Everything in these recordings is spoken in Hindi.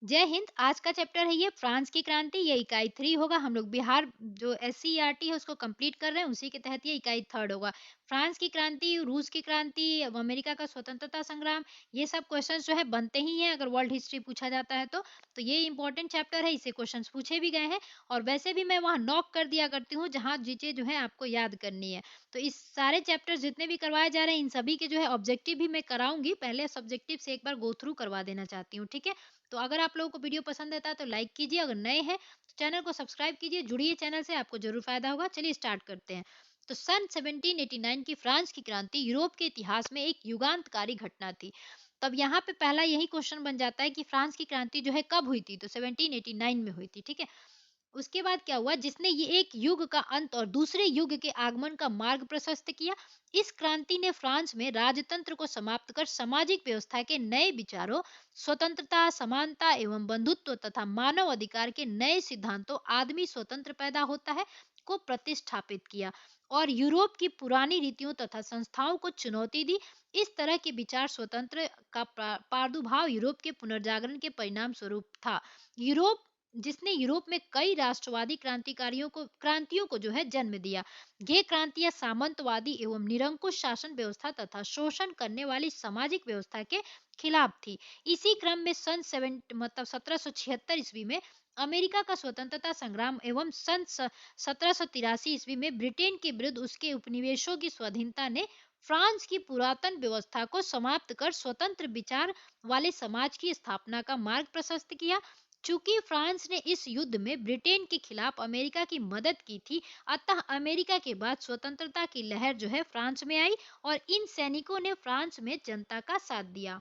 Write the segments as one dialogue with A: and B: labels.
A: जय हिंद। आज का चैप्टर है ये फ्रांस की क्रांति। ये इकाई 3 होगा। हम लोग बिहार जो एससीईआरटी है उसको कंप्लीट कर रहे हैं, उसी के तहत ये इकाई 3 होगा। फ्रांस की क्रांति, रूस की क्रांति, अमेरिका का स्वतंत्रता संग्राम, ये सब क्वेश्चंस जो है बनते ही हैं अगर वर्ल्ड हिस्ट्री पूछा जाता है तो ये इंपॉर्टेंट चैप्टर है, इससे क्वेश्चंस पूछे भी गए हैं। और वैसे भी मैं वहाँ नॉक कर दिया करती हूँ जहाँ चीजें जो है आपको याद करनी है। तो इस सारे चैप्टर जितने भी करवाए जा रहे हैं इन सभी के जो है ऑब्जेक्टिव भी मैं कराऊंगी। पहले सब्जेक्टिव से एक बार गो थ्रू करवा देना चाहती हूँ, ठीक है। तो अगर आप लोगों को वीडियो पसंद आता है तो लाइक कीजिए, अगर नए हैं तो चैनल को सब्सक्राइब कीजिए, जुड़िए चैनल से, आपको जरूर फायदा होगा। चलिए स्टार्ट करते हैं। तो सन 1789 की फ्रांस की क्रांति यूरोप के इतिहास में एक युगांतकारी घटना थी। तब यहाँ पे पहला यही क्वेश्चन बन जाता है कि फ्रांस की क्रांति जो है कब हुई थी, तो 1789 में हुई थी, ठीक है। उसके बाद क्या हुआ, जिसने ये एक युग का अंत और दूसरे युग के आगमन का मार्ग प्रशस्त किया। इस क्रांति ने फ्रांस में राजतंत्र को समाप्त कर सामाजिक व्यवस्था के नए विचारों, स्वतंत्रता, समानता एवं बंधुत्व तथा मानव अधिकार के नए सिद्धांतों, आदमी स्वतंत्र पैदा होता है, को प्रतिष्ठापित किया और यूरोप की पुरानी रीतियों तथा संस्थाओं को चुनौती दी। इस तरह के विचार स्वतंत्र का प्रादुर्भाव यूरोप के पुनर्जागरण के परिणाम स्वरूप था। यूरोप जिसने यूरोप में कई राष्ट्रवादी क्रांतियों को जो है जन्म दिया। ये क्रांतियां सामंतवादी एवं निरंकुश शासन व्यवस्था तथा शोषण करने वाली सामाजिक व्यवस्था के खिलाफ थी। इसी क्रम में सन 1776 ईस्वी में अमेरिका का स्वतंत्रता संग्राम एवं सन 1783 ईस्वी में ब्रिटेन के विरुद्ध उसके उपनिवेशों की स्वाधीनता ने फ्रांस की पुरातन व्यवस्था को समाप्त कर स्वतंत्र विचार वाले समाज की स्थापना का मार्ग प्रशस्त किया। चूंकि फ्रांस ने इस युद्ध में ब्रिटेन के खिलाफ अमेरिका की मदद की थी, अतः अमेरिका के बाद स्वतंत्रता की लहर जो है फ्रांस में आई और इन सैनिकों ने फ्रांस में जनता का साथ दिया।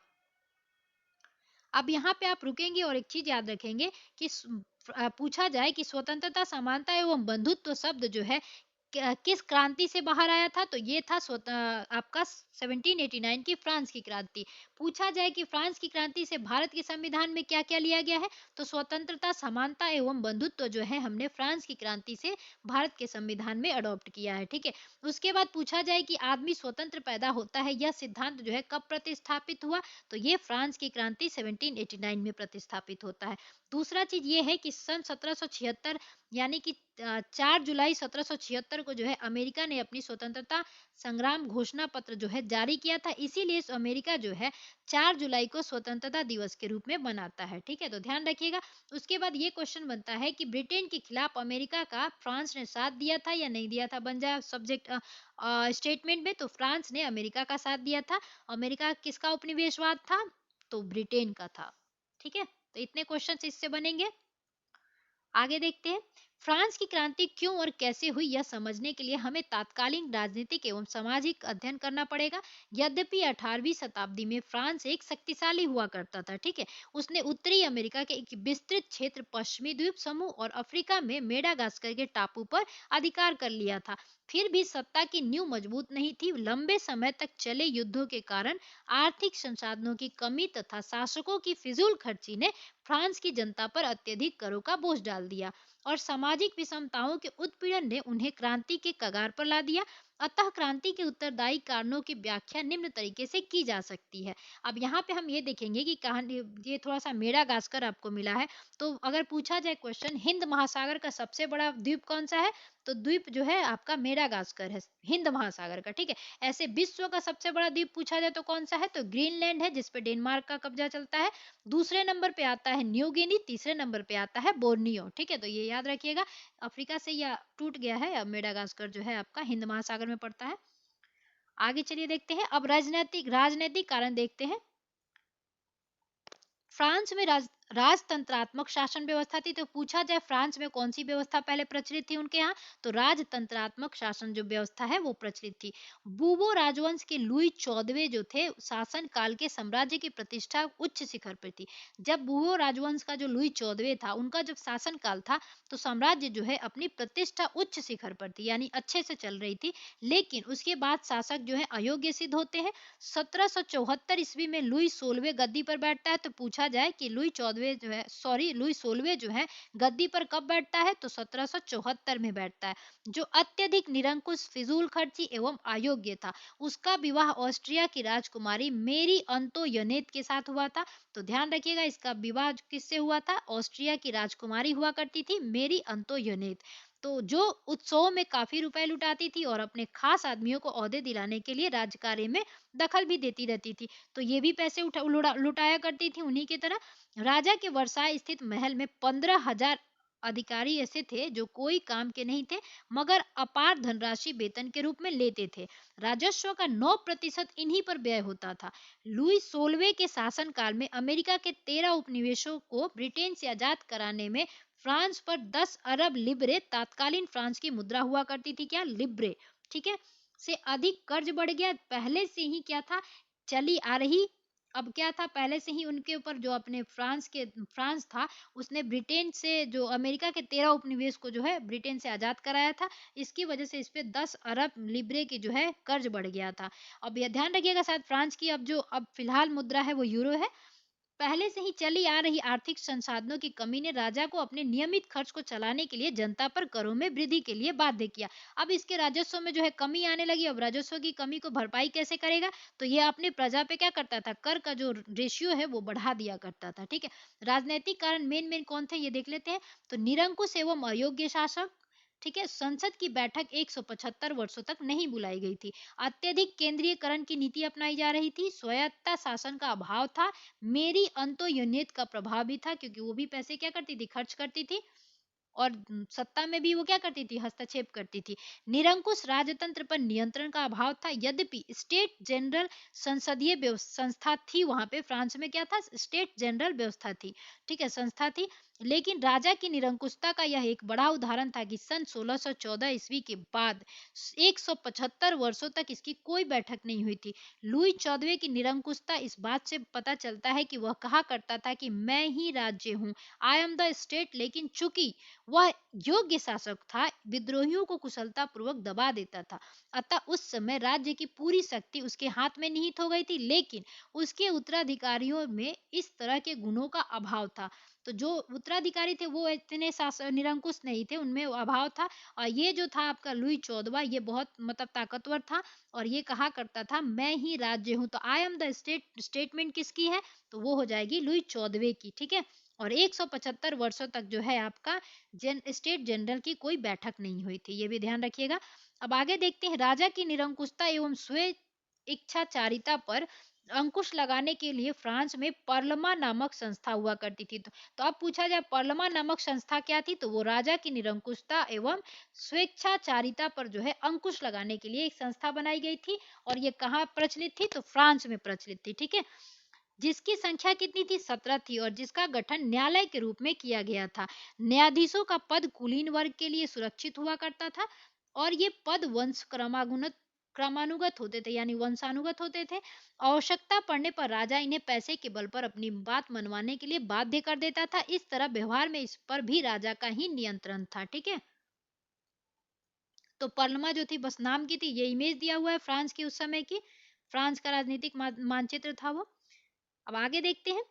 A: अब यहाँ पे आप रुकेंगे और एक चीज याद रखेंगे कि पूछा जाए कि स्वतंत्रता, समानता एवं बंधुत्व शब्द जो है किस क्रांति से बाहर आया था, तो ये था आपका 1789 की फ्रांस की क्रांति। पूछा जाए कि फ्रांस की क्रांति से भारत के संविधान में क्या क्या लिया गया है, तो स्वतंत्रता, समानता एवं बंधुत्व जो है हमने फ्रांस की क्रांति से भारत के संविधान में अडॉप्ट किया है, ठीक है। उसके बाद पूछा जाए कि आदमी स्वतंत्र पैदा होता है, यह सिद्धांत जो है कब प्रतिस्थापित हुआ, तो ये फ्रांस की क्रांति 1789 में प्रतिस्थापित होता है। दूसरा चीज ये है कि सन 1776 यानी कि 4 जुलाई 1776 को जो है अमेरिका ने अपनी स्वतंत्रता संग्राम घोषणा पत्र जो है जारी किया था। इसीलिए इस अमेरिका जो है 4 जुलाई को स्वतंत्रता दिवस के रूप में मनाता है, ठीक है। तो ध्यान रखिएगा। उसके बाद ये क्वेश्चन बनता है कि ब्रिटेन के खिलाफ अमेरिका का फ्रांस ने साथ दिया था या नहीं दिया था, बन जाए सब्जेक्ट स्टेटमेंट में। तो फ्रांस ने अमेरिका का साथ दिया था। अमेरिका किसका उपनिवेशवाद था, तो ब्रिटेन का था, ठीक है। तो इतने क्वेश्चन इससे बनेंगे। आगे देखते हैं। फ्रांस की क्रांति क्यों और कैसे हुई, यह समझने के लिए हमें तात्कालीन राजनीतिक एवं सामाजिक अध्ययन करना पड़ेगा। यद्यपि 18वीं शताब्दी में फ्रांस एक शक्तिशाली हुआ करता था, ठीक है। उसने उत्तरी अमेरिका के एक विस्तृत क्षेत्र, पश्चिमी द्वीप समूह और अफ्रीका में मेडागास्कर के टापू पर अधिकार कर लिया था। फिर भी सत्ता की नींव मजबूत नहीं थी। लंबे समय तक चले युद्धों के कारण आर्थिक संसाधनों की कमी तथा शासकों की फिजूल खर्ची ने फ्रांस की जनता पर अत्यधिक करों का बोझ डाल दिया और सामाजिक विषमताओं के उत्पीड़न ने उन्हें क्रांति के कगार पर ला दिया। अतः क्रांति के उत्तरदायी कारणों की व्याख्या निम्न तरीके से की जा सकती है। अब यहाँ पे हम ये देखेंगे कि कहानी, ये थोड़ा सा मेडागास्कर आपको मिला है। तो अगर पूछा जाए क्वेश्चन, हिंद महासागर का सबसे बड़ा द्वीप कौन सा है, तो द्वीप जो है आपका मेडागास्कर है, हिंद महासागर का, ठीक है। ऐसे विश्व का सबसे बड़ा द्वीप पूछा जाए तो कौन सा है, तो ग्रीनलैंड है, जिसपे डेनमार्क का कब्जा चलता है। दूसरे नंबर पे आता है न्यू गिनी, तीसरे नंबर पे आता है बोर्नियो, ठीक है। तो ये याद रखिएगा। अफ्रीका से यह टूट गया है, अब मेडागास्कर जो है आपका हिंद महासागर में पड़ता है। आगे चलिए देखते हैं। अब राजनीतिक राजनीतिक कारण देखते हैं। फ्रांस में राजतंत्रात्मक शासन व्यवस्था थी। तो पूछा जाए फ्रांस में कौन सी व्यवस्था पहले प्रचलित थी उनके यहाँ, तो राजतंत्रात्मक शासन जो व्यवस्था है वो प्रचलित थी। बूबो राजवंश के लुई 14वें जो थे, शासन काल के साम्राज्य की प्रतिष्ठा उच्च शिखर पर थी। जब बूबो राजवंश का जो लुई 14वें था, उनका जब शासन काल था, तो साम्राज्य जो है अपनी प्रतिष्ठा उच्च शिखर पर थी, यानी अच्छे से चल रही थी। लेकिन उसके बाद शासक जो है अयोग्य सिद्ध होते हैं। 1774 ईस्वी में लुई 16वें गद्दी पर बैठता है। तो पूछा जाए कि लुई 14वें जो है, सॉरी, लुई 16वें जो है गद्दी पर कब बैठता है, तो 1774 में बैठता है। जो अत्यधिक निरंकुश, फिजूल खर्ची एवं अयोग्य था, उसका विवाह ऑस्ट्रिया की राजकुमारी मेरी अंतोयनेत के साथ हुआ था। तो ध्यान रखिएगा, इसका विवाह किससे हुआ था, ऑस्ट्रिया की राजकुमारी हुआ करती थी मेरी अंतोयनेत। तो जो उत्सवों में काफी रुपए लुटाती थी और अपने खास आदमियों को ओहदे दिलाने के लिए राजकार्य में दखल भी देती रहती थी। तो ये भी पैसे लुटाया करती थी उन्हीं की तरह। राजा के वर्साय स्थित महल में 15,000 अधिकारी ऐसे थे जो कोई काम के नहीं थे, मगर अपार धनराशि वेतन के रूप में लेते थे। राजस्व का 9% इन्हीं पर व्यय होता था। लुई 16वें के शासनकाल में अमेरिका के 13 उपनिवेशों को ब्रिटेन से आजाद कराने में फ्रांस पर 10 अरब लिब्रे, तात्कालीन फ्रांस की मुद्रा हुआ करती थी क्या, लिब्रे, ठीक है, से अधिक कर्ज बढ़ गया। पहले से ही क्या था, चली आ रही, अब क्या था, पहले से ही उनके ऊपर जो अपने फ्रांस था, उसने ब्रिटेन से जो अमेरिका के 13 उपनिवेश को जो है ब्रिटेन से आजाद कराया था। इसकी वजह से इस पे 10 अरब लिब्रे की जो है कर्ज बढ़ गया था। अब यह ध्यान रखिएगा, शायद फ्रांस की अब फिलहाल मुद्रा है वो यूरो है। पहले से ही चली आ रही आर्थिक संसाधनों की कमी ने राजा को अपने नियमित खर्च को चलाने के लिए जनता पर करों में वृद्धि के लिए बाध्य किया। अब इसके राजस्व में जो है कमी आने लगी। अब राजस्व की कमी को भरपाई कैसे करेगा, तो ये अपनी प्रजा पे क्या करता था, कर का जो रेशियो है वो बढ़ा दिया करता था, ठीक है। राजनीतिक कारण मेन मेन कौन थे ये देख लेते हैं। तो निरंकुश एवं अयोग्य शासक, ठीक है। संसद की बैठक 175 वर्षों तक नहीं बुलाई गई थी। अत्यधिक केंद्रीयकरण की नीति अपनाई जा रही थी। स्वायत्ता शासन का अभाव था। मेरी अंत्योन्यत का प्रभाव भी था, क्योंकि वो भी पैसे क्या करती थी, खर्च करती थी, और सत्ता में भी वो क्या करती थी, हस्तक्षेप करती थी। निरंकुश राजतंत्र पर नियंत्रण का अभाव था। यद्यपि स्टेट जनरल संसदीय संस्था थी, वहां पे फ्रांस में क्या था, स्टेट जनरल व्यवस्था थी, ठीक है, संस्था थी। लेकिन राजा की निरंकुशता का यह एक बड़ा उदाहरण था कि सन 1614 ईस्वी के बाद 175 वर्षों तक इसकी कोई बैठक नहीं हुई थी। लुई 14वें की निरंकुशता इस बात से पता चलता है कि वह कहा करता था कि मैं ही राज्य हूँ, आई एम द स्टेट। लेकिन चूंकि वह योग्य शासक था, विद्रोहियों को कुशलता पूर्वक दबा देता था। अतः उस समय राज्य की पूरी शक्ति उसके हाथ में निहित हो गई थी। लेकिन उसके उत्तराधिकारियों में इस तरह के गुणों का अभाव था। तो जो उत्तराधिकारी थे वो इतने निरंकुश नहीं थे, उनमें अभाव था। और ये जो था आपका लुई 14वां, ये बहुत मतलब ताकतवर था, और ये कहा करता था मैं ही राज्य हूँ। तो I am the state, statement किसकी है, तो वो हो जाएगी लुई 14वें की, ठीक है। और 175 वर्षों तक जो है आपका स्टेट जनरल की कोई बैठक नहीं हुई थी, ये भी ध्यान रखिएगा। अब आगे देखते हैं, राजा की निरंकुशता एवं स्वे इच्छाचारिता पर अंकुश लगाने के लिए फ्रांस में पार्लमा नामक संस्था हुआ करती थी। तो अब पूछा जाए पार्लमा नामक संस्था क्या थी, तो वो राजा की निरंकुशता एवं स्वेच्छाचारिता पर जो है अंकुश लगाने के लिए एक संस्था बनाई गई थी। और ये कहाँ प्रचलित थी, तो फ्रांस में प्रचलित थी, ठीक है। जिसकी संख्या कितनी थी, 17 थी, और जिसका गठन न्यायालय के रूप में किया गया था। न्यायाधीशों का पद कुलीन वर्ग के लिए सुरक्षित हुआ करता था, और ये पद वंश क्रमानुगत होते थे, यानी वंशानुगत होते थे। आवश्यकता पड़ने पर राजा इन्हें पैसे के बल पर अपनी बात मनवाने के लिए बाध्य कर देता था। इस तरह व्यवहार में इस पर भी राजा का ही नियंत्रण था, ठीक है। तो परमा जो थी बस नाम की थी, ये इमेज दिया हुआ है फ्रांस की उस समय की, फ्रांस का राजनीतिक मानचित्र था वो। अब आगे देखते हैं,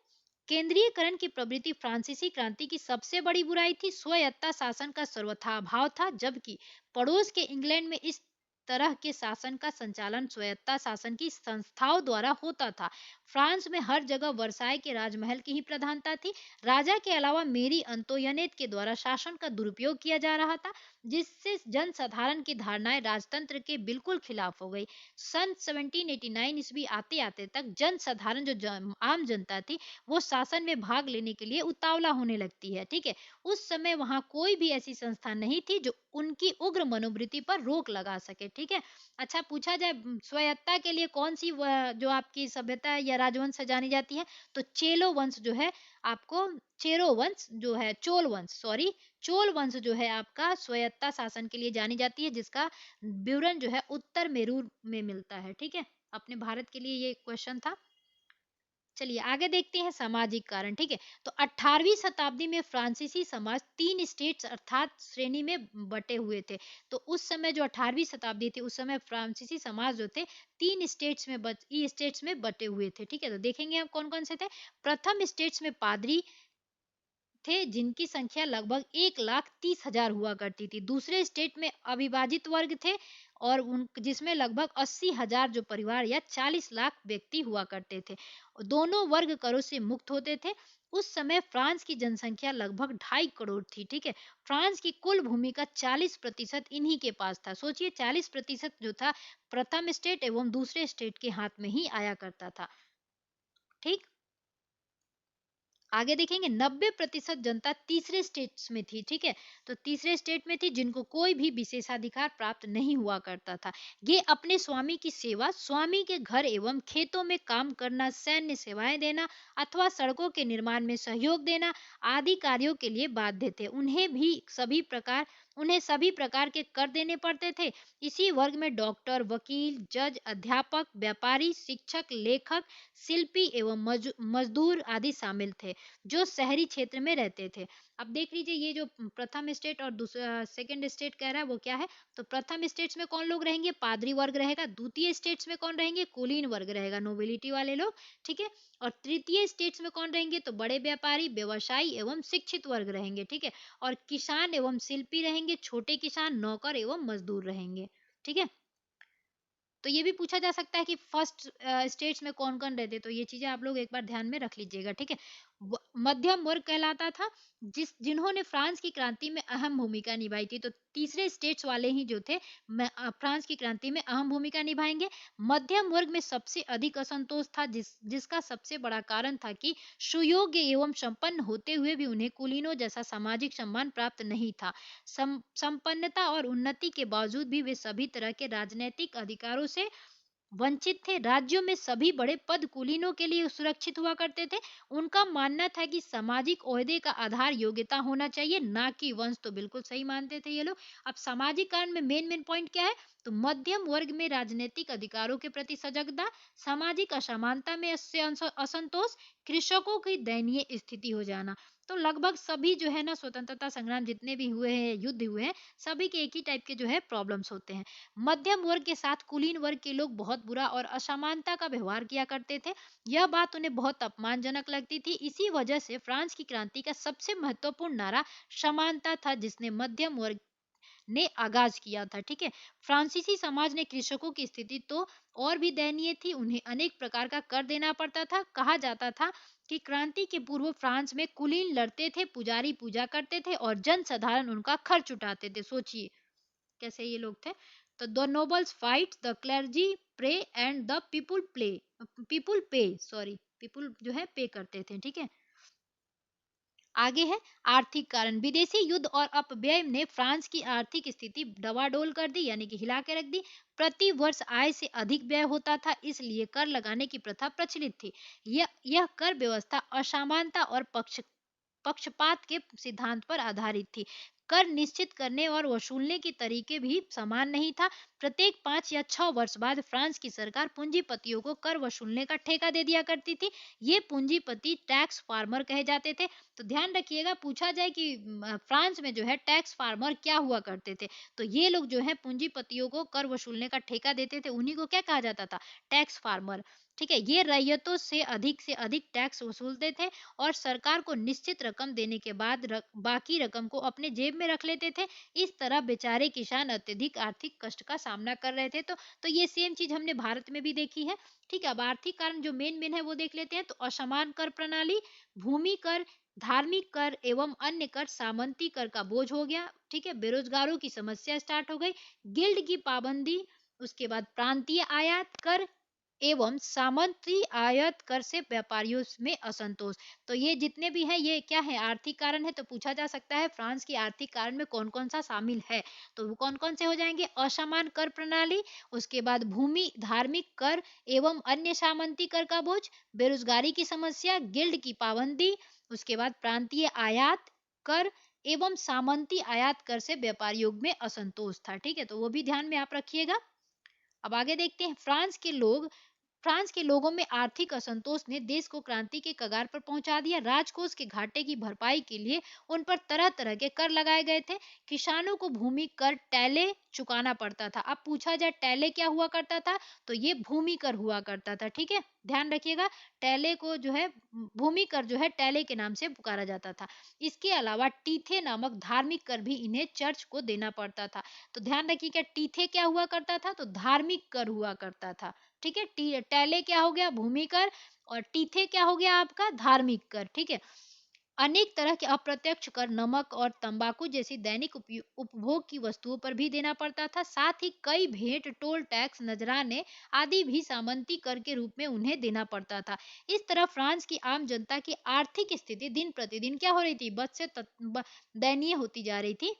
A: केंद्रीयकरण की प्रवृत्ति फ्रांसीसी क्रांति की सबसे बड़ी बुराई थी। स्वायत्ता शासन का सर्वथा अभाव था, जबकि पड़ोस के इंग्लैंड में इस तरह के शासन का संचालन स्वायत्ता शासन की संस्थाओं द्वारा होता था। फ्रांस में हर जगह वर्साय के राजमहल की ही प्रधानता थी। राजा के अलावा मेरी अंतोयनेत के द्वारा शासन का दुरुपयोग किया जा रहा था, जिससे जनसाधारण की धारणाएं राजतंत्र के बिल्कुल खिलाफ हो गई। सन 1789 ईस्वी आते आते तक जनसाधारण जो आम जनता थी, वो शासन में भाग लेने के लिए उतावला होने लगती है, ठीक है। उस समय वहां कोई भी ऐसी संस्था नहीं थी जो उनकी उग्र मनोवृत्ति पर रोक लगा सके, ठीक है। अच्छा पूछा जाए स्वायत्ता के लिए कौन सी जो आपकी सभ्यता है या राजवंश से जानी जाती है, तो चेलो वंश जो है आपको, चेरो वंश जो है, चोल वंश, सॉरी, चोल वंश जो है आपका स्वायत्ता शासन के लिए जानी जाती है, जिसका विवरण जो है उत्तर मेरू में मिलता है, ठीक है। अपने भारत के लिए ये क्वेश्चन था। चलिए आगे देखते हैं सामाजिक कारण, ठीक है। तो 18वीं शताब्दी में फ्रांसीसी समाज 3 स्टेट्स अर्थात श्रेणी में बटे हुए थे। तो उस समय जो 18वीं शताब्दी थी, उस समय फ्रांसीसी समाज जो थे 3 स्टेट्स में बटे हुए थे, ठीक है। तो देखेंगे हम कौन कौन से थे। प्रथम स्टेट्स में पादरी, थे जिनकी संख्या लगभग 1,30,000 हुआ करती थी। दूसरे स्टेट में अविभाजित वर्ग थे और उन जिसमें लगभग 80,000 जो परिवार या 40 लाख व्यक्ति हुआ करते थे। दोनों वर्ग करों से मुक्त होते थे। उस समय फ्रांस की जनसंख्या लगभग 2.5 करोड़ थी, ठीक है। फ्रांस की कुल भूमि का 40% इन्हीं के पास था। सोचिए 40% जो था प्रथम स्टेट एवं दूसरे स्टेट के हाथ में ही आया करता था। ठीक। आगे देखेंगे 90% जनता तीसरे स्टेट्स में थी, ठीक है। तो तीसरे स्टेट में थी जिनको कोई भी विशेषाधिकार प्राप्त नहीं हुआ करता था। ये अपने स्वामी की सेवा, स्वामी के घर एवं खेतों में काम करना, सैन्य सेवाएं देना अथवा सड़कों के निर्माण में सहयोग देना आदि कार्यों के लिए बाध्य थे। उन्हें सभी प्रकार के कर देने पड़ते थे। इसी वर्ग में डॉक्टर, वकील, जज, अध्यापक, व्यापारी, शिक्षक, लेखक, शिल्पी एवं मजदूर आदि शामिल थे जो शहरी क्षेत्र में रहते थे। अब देख लीजिए ये जो प्रथम स्टेट और दूसरा सेकंड स्टेट कह रहा है वो क्या है। तो प्रथम स्टेट्स में कौन लोग रहेंगे, पादरी वर्ग रहेगा। द्वितीय स्टेट्स में कौन रहेंगे, कुलीन वर्ग रहेगा, नोबिलिटी वाले लोग, ठीक है। और तृतीय स्टेट्स में कौन रहेंगे, तो बड़े व्यापारी, व्यवसायी एवं शिक्षित वर्ग रहेंगे, ठीक है। और किसान एवं शिल्पी रहेंगे, छोटे किसान, नौकर एवं मजदूर रहेंगे, ठीक है। तो ये भी पूछा जा सकता है कि फर्स्ट स्टेट्स में कौन कौन रहते, तो ये चीजें आप लोग एक बार ध्यान में रख लीजिएगा, ठीक है। मध्यम वर्ग कहलाता था जिन्होंने फ्रांस की क्रांति में अहम भूमिका निभाई थी। तो तीसरे स्टेट्स वाले ही जो थे फ्रांस की क्रांति में अहम भूमिका निभाएंगे। मध्यम वर्ग में सबसे अधिक असंतोष था जिसका सबसे बड़ा कारण था कि सुयोग्य एवं संपन्न होते हुए भी उन्हें कुलीनों जैसा सामाजिक सम्मान प्राप्त नहीं था। संपन्नता और उन्नति के बावजूद भी वे सभी तरह के राजनैतिक अधिकारों से वंचित थे। राज्यों में सभी बड़े पद कुलीनों के लिए सुरक्षित हुआ करते थे। उनका मानना था कि सामाजिक ओहदे का आधार योग्यता होना चाहिए, ना कि वंश। तो बिल्कुल सही मानते थे ये लोग। अब सामाजिक कारण में मेन पॉइंट क्या है, तो मध्यम वर्ग में राजनीतिक अधिकारों के प्रति सजगता, सामाजिक असमानता में से असंतोष, कृषकों की दयनीय स्थिति हो जाना। तो लगभग सभी जो है ना स्वतंत्रता संग्राम जितने भी हुए हैं, युद्ध हुए हैं, सभी के एक ही टाइप के जो है प्रॉब्लम्स होते हैं। मध्यम वर्ग के साथ कुलीन वर्ग के लोग बहुत बुरा और असमानता का व्यवहार किया करते थे। यह बात उन्हें बहुत अपमानजनक लगती थी। इसी वजह से फ्रांस की क्रांति का सबसे महत्वपूर्ण नारा समानता था जिसने मध्यम वर्ग ने आगाज किया था, ठीक है। फ्रांसीसी समाज ने कृषकों की स्थिति तो और भी दयनीय थी। उन्हें अनेक प्रकार का कर देना पड़ता था। कहा जाता था कि क्रांति के पूर्व फ्रांस में कुलीन लड़ते थे, पुजारी पूजा करते थे और जन साधारण उनका खर्च उठाते थे। सोचिए कैसे ये लोग थे। तो the nobles fight, the clergy pray and the people pay, sorry people जो है पे करते थे, ठीक है। आगे है आर्थिक कारण। विदेशी युद्ध और अपव्यय ने फ्रांस की आर्थिक स्थिति डवाडोल कर दी, यानी कि हिला के रख दी। प्रति वर्ष आय से अधिक व्यय होता था, इसलिए कर लगाने की प्रथा प्रचलित थी। यह कर व्यवस्था असमानता और पक्षपात के सिद्धांत पर आधारित थी। कर निश्चित करने और वसूलने के तरीके भी समान नहीं था। प्रत्येक 5 या 6 वर्ष बाद फ्रांस की सरकार पूंजीपतियों को कर वसूलने का ठेका दे दिया करती थी। ये पूंजीपति टैक्स फार्मर कहे जाते थे। तो ध्यान रखिएगा, पूछा जाए कि फ्रांस में जो है टैक्स फार्मर क्या हुआ करते थे, तो ये लोग जो है पूंजीपतियों को कर वसूलने का ठेका देते थे, उन्हीं को क्या कहा जाता था, टैक्स फार्मर, ठीक है। ये रैयतों से अधिक टैक्स वसूलते थे और सरकार को निश्चित रकम देने के बाद बाकी रकम को अपने जेब में रख लेते थे। इस तरह बेचारे किसान अत्यधिक आर्थिक कष्ट का सामना कर रहे थे। तो ये सेम चीज हमने भारत में भी देखी है, ठीक है। अब आर्थिक कारण जो मेन है वो देख लेते हैं। तो असमान कर प्रणाली, भूमि कर, धार्मिक कर एवं अन्य कर, सामंती कर का बोझ हो गया, ठीक है। बेरोजगारों की समस्या स्टार्ट हो गई, गिल्ड की पाबंदी, उसके बाद प्रांतीय आयात कर एवं सामंती आयात कर से व्यापारियों में असंतोष। तो ये जितने भी हैं ये क्या है, आर्थिक कारण है। तो पूछा जा सकता है फ्रांस की आर्थिक कारण में कौन कौन सा शामिल है, तो वो कौन कौन से हो जाएंगे, असमान कर प्रणाली, उसके बाद भूमि धार्मिक कर एवं अन्य सामंती कर का बोझ, बेरोजगारी की समस्या, गिल्ड की पाबंदी, उसके बाद प्रांतीय आयात कर एवं सामंती आयात कर से व्यापारियों में असंतोष था, ठीक है। तो वो भी ध्यान में आप रखिएगा। अब आगे देखते हैं फ्रांस के लोगों में आर्थिक असंतोष ने देश को क्रांति के कगार पर पहुंचा दिया। राजकोष के घाटे की भरपाई के लिए उन पर तरह तरह के कर लगाए गए थे। किसानों को भूमि कर टैले चुकाना पड़ता था। अब पूछा जाए टैले क्या हुआ करता था, तो ये भूमि कर हुआ करता था। ठीक है, ध्यान रखिएगा, टैले को जो है भूमि कर जो है टैले के नाम से पुकारा जाता था। इसके अलावा टीथे नामक धार्मिक कर भी इन्हें चर्च को देना पड़ता था। तो ध्यान रखिएगा, टीथे क्या हुआ करता था, तो धार्मिक कर हुआ करता था। ठीक है, टैले क्या हो गया, भूमि कर, और टीथे क्या हो गया आपका, धार्मिक कर। ठीक है, अनेक तरह के अप्रत्यक्ष कर नमक और तंबाकू जैसी दैनिक उपभोग की वस्तुओं पर भी देना पड़ता था। साथ ही कई भेंट, टोल टैक्स, नजराने आदि भी सामंती कर के रूप में उन्हें देना पड़ता था। इस तरह फ्रांस की आम जनता की आर्थिक स्थिति दिन प्रतिदिन क्या हो रही थी, बद से दयनीय होती जा रही थी।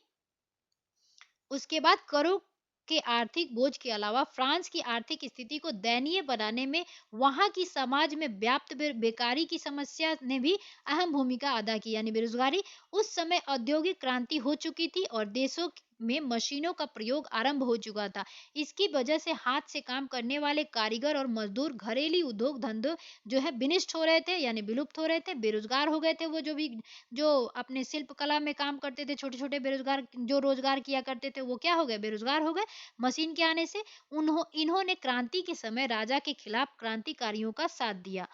A: उसके बाद करों के आर्थिक बोझ के अलावा फ्रांस की आर्थिक स्थिति को दयनीय बनाने में वहां की समाज में व्याप्त बेकारी की समस्या ने भी अहम भूमिका अदा की, यानी बेरोजगारी। उस समय औद्योगिक क्रांति हो चुकी थी और देशों में मशीनों का प्रयोग आरंभ हो चुका था। इसकी वजह से हाथ से काम करने वाले कारीगर और मजदूर घरेलू उद्योग धंधे जो है विनिष्ट हो रहे थे, यानी विलुप्त हो रहे थे, बेरोजगार हो गए थे। वो जो अपने शिल्प कला में काम करते थे, छोटे छोटे बेरोजगार जो रोजगार किया करते थे, वो क्या हो गए, बेरोजगार हो गए मशीन के आने से। इन्होंने क्रांति के समय राजा के खिलाफ क्रांतिकारियों का साथ दिया।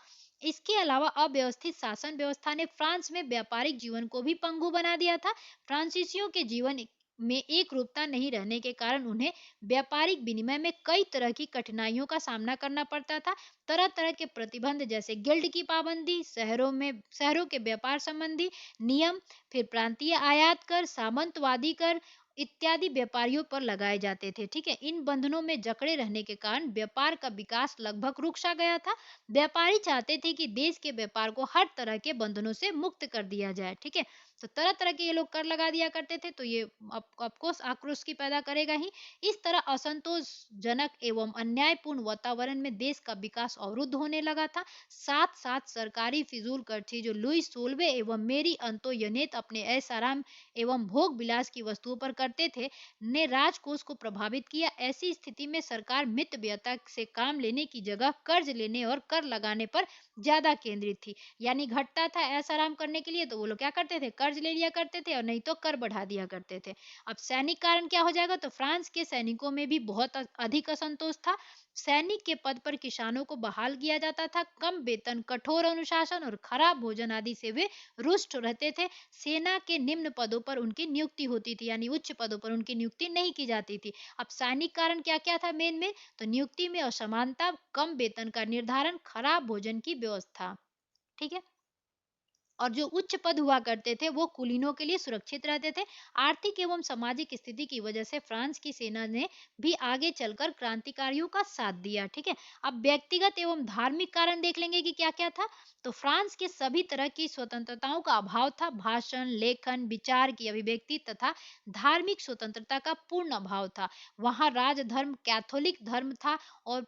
A: इसके अलावा अव्यवस्थित शासन व्यवस्था ने फ्रांस में व्यापारिक जीवन को भी पंगु बना दिया था। फ्रांसीसियों के जीवन में एक रूपता नहीं रहने के कारण उन्हें व्यापारिक विनिमय में कई तरह की कठिनाइयों का सामना करना पड़ता था। तरह तरह के प्रतिबंध जैसे गिल्ड की पाबंदी, शहरों के व्यापार संबंधी नियम, फिर प्रांतीय आयात कर, सामंतवादी कर इत्यादि व्यापारियों पर लगाए जाते थे। ठीक है, इन बंधनों में जकड़े रहने के कारण व्यापार का विकास लगभग रुक सा गया था। व्यापारी चाहते थे कि देश के व्यापार को हर तरह के बंधनों से मुक्त कर दिया जाए। ठीक है, तो तरह तरह के ये लोग कर लगा दिया करते थे, तो ये ऑफकोर्स आक्रोश की पैदा करेगा ही। इस तरह असंतोषजनक एवं अन्यायपूर्ण वातावरण में देश का विकास अवरुद्ध होने लगा था। साथ साथ सरकारी फिजूल खर्ची जो लुई सोलवे एवं मेरी अंतोयनेत अपने ऐशाराम एवं भोग विलास की वस्तुओं पर करते थे, ने राजकोष को प्रभावित किया। ऐसी स्थिति में सरकार मितव्ययता से काम लेने की जगह कर्ज लेने और कर लगाने पर ज्यादा केंद्रित थी। यानी घटता था ऐशाराम करने के लिए, तो वो लोग क्या करते थे, कर्ज ले लिया करते थे, और नहीं तो कर बढ़ा दिया करते थे। अब सैनिक कारण क्या हो जाएगा, तो फ्रांस के सैनिकों में भी बहुत अधिक असंतोष था। सैनिक के पद पर किसानों को बहाल किया जाता था। कम वेतन, कठोर अनुशासन और खराब भोजन आदि से वे रुष्ट रहते थे। सेना के निम्न पदों पर उनकी नियुक्ति होती थी, यानी उच्च पदों पर उनकी नियुक्ति नहीं की जाती थी। अब सैनिक कारण क्या क्या था मेन में, तो नियुक्ति में असमानता, कम वेतन का निर्धारण, खराब भोजन की व्यवस्था। ठीक है, और जो उच्च पद हुआ करते थे वो कुलीनों के लिए सुरक्षित रहते थे। आर्थिक एवं सामाजिक स्थिति की वजह से फ्रांस की सेना ने भी आगे चलकर क्रांतिकारियों का साथ दिया। ठीक है, अब व्यक्तिगत एवं धार्मिक कारण देख लेंगे कि क्या क्या था। तो फ्रांस के सभी तरह की स्वतंत्रताओं का अभाव था। भाषण, लेखन, विचार की अभिव्यक्ति तथा धार्मिक स्वतंत्रता का पूर्ण अभाव था। वहां राजधर्म कैथोलिक धर्म था और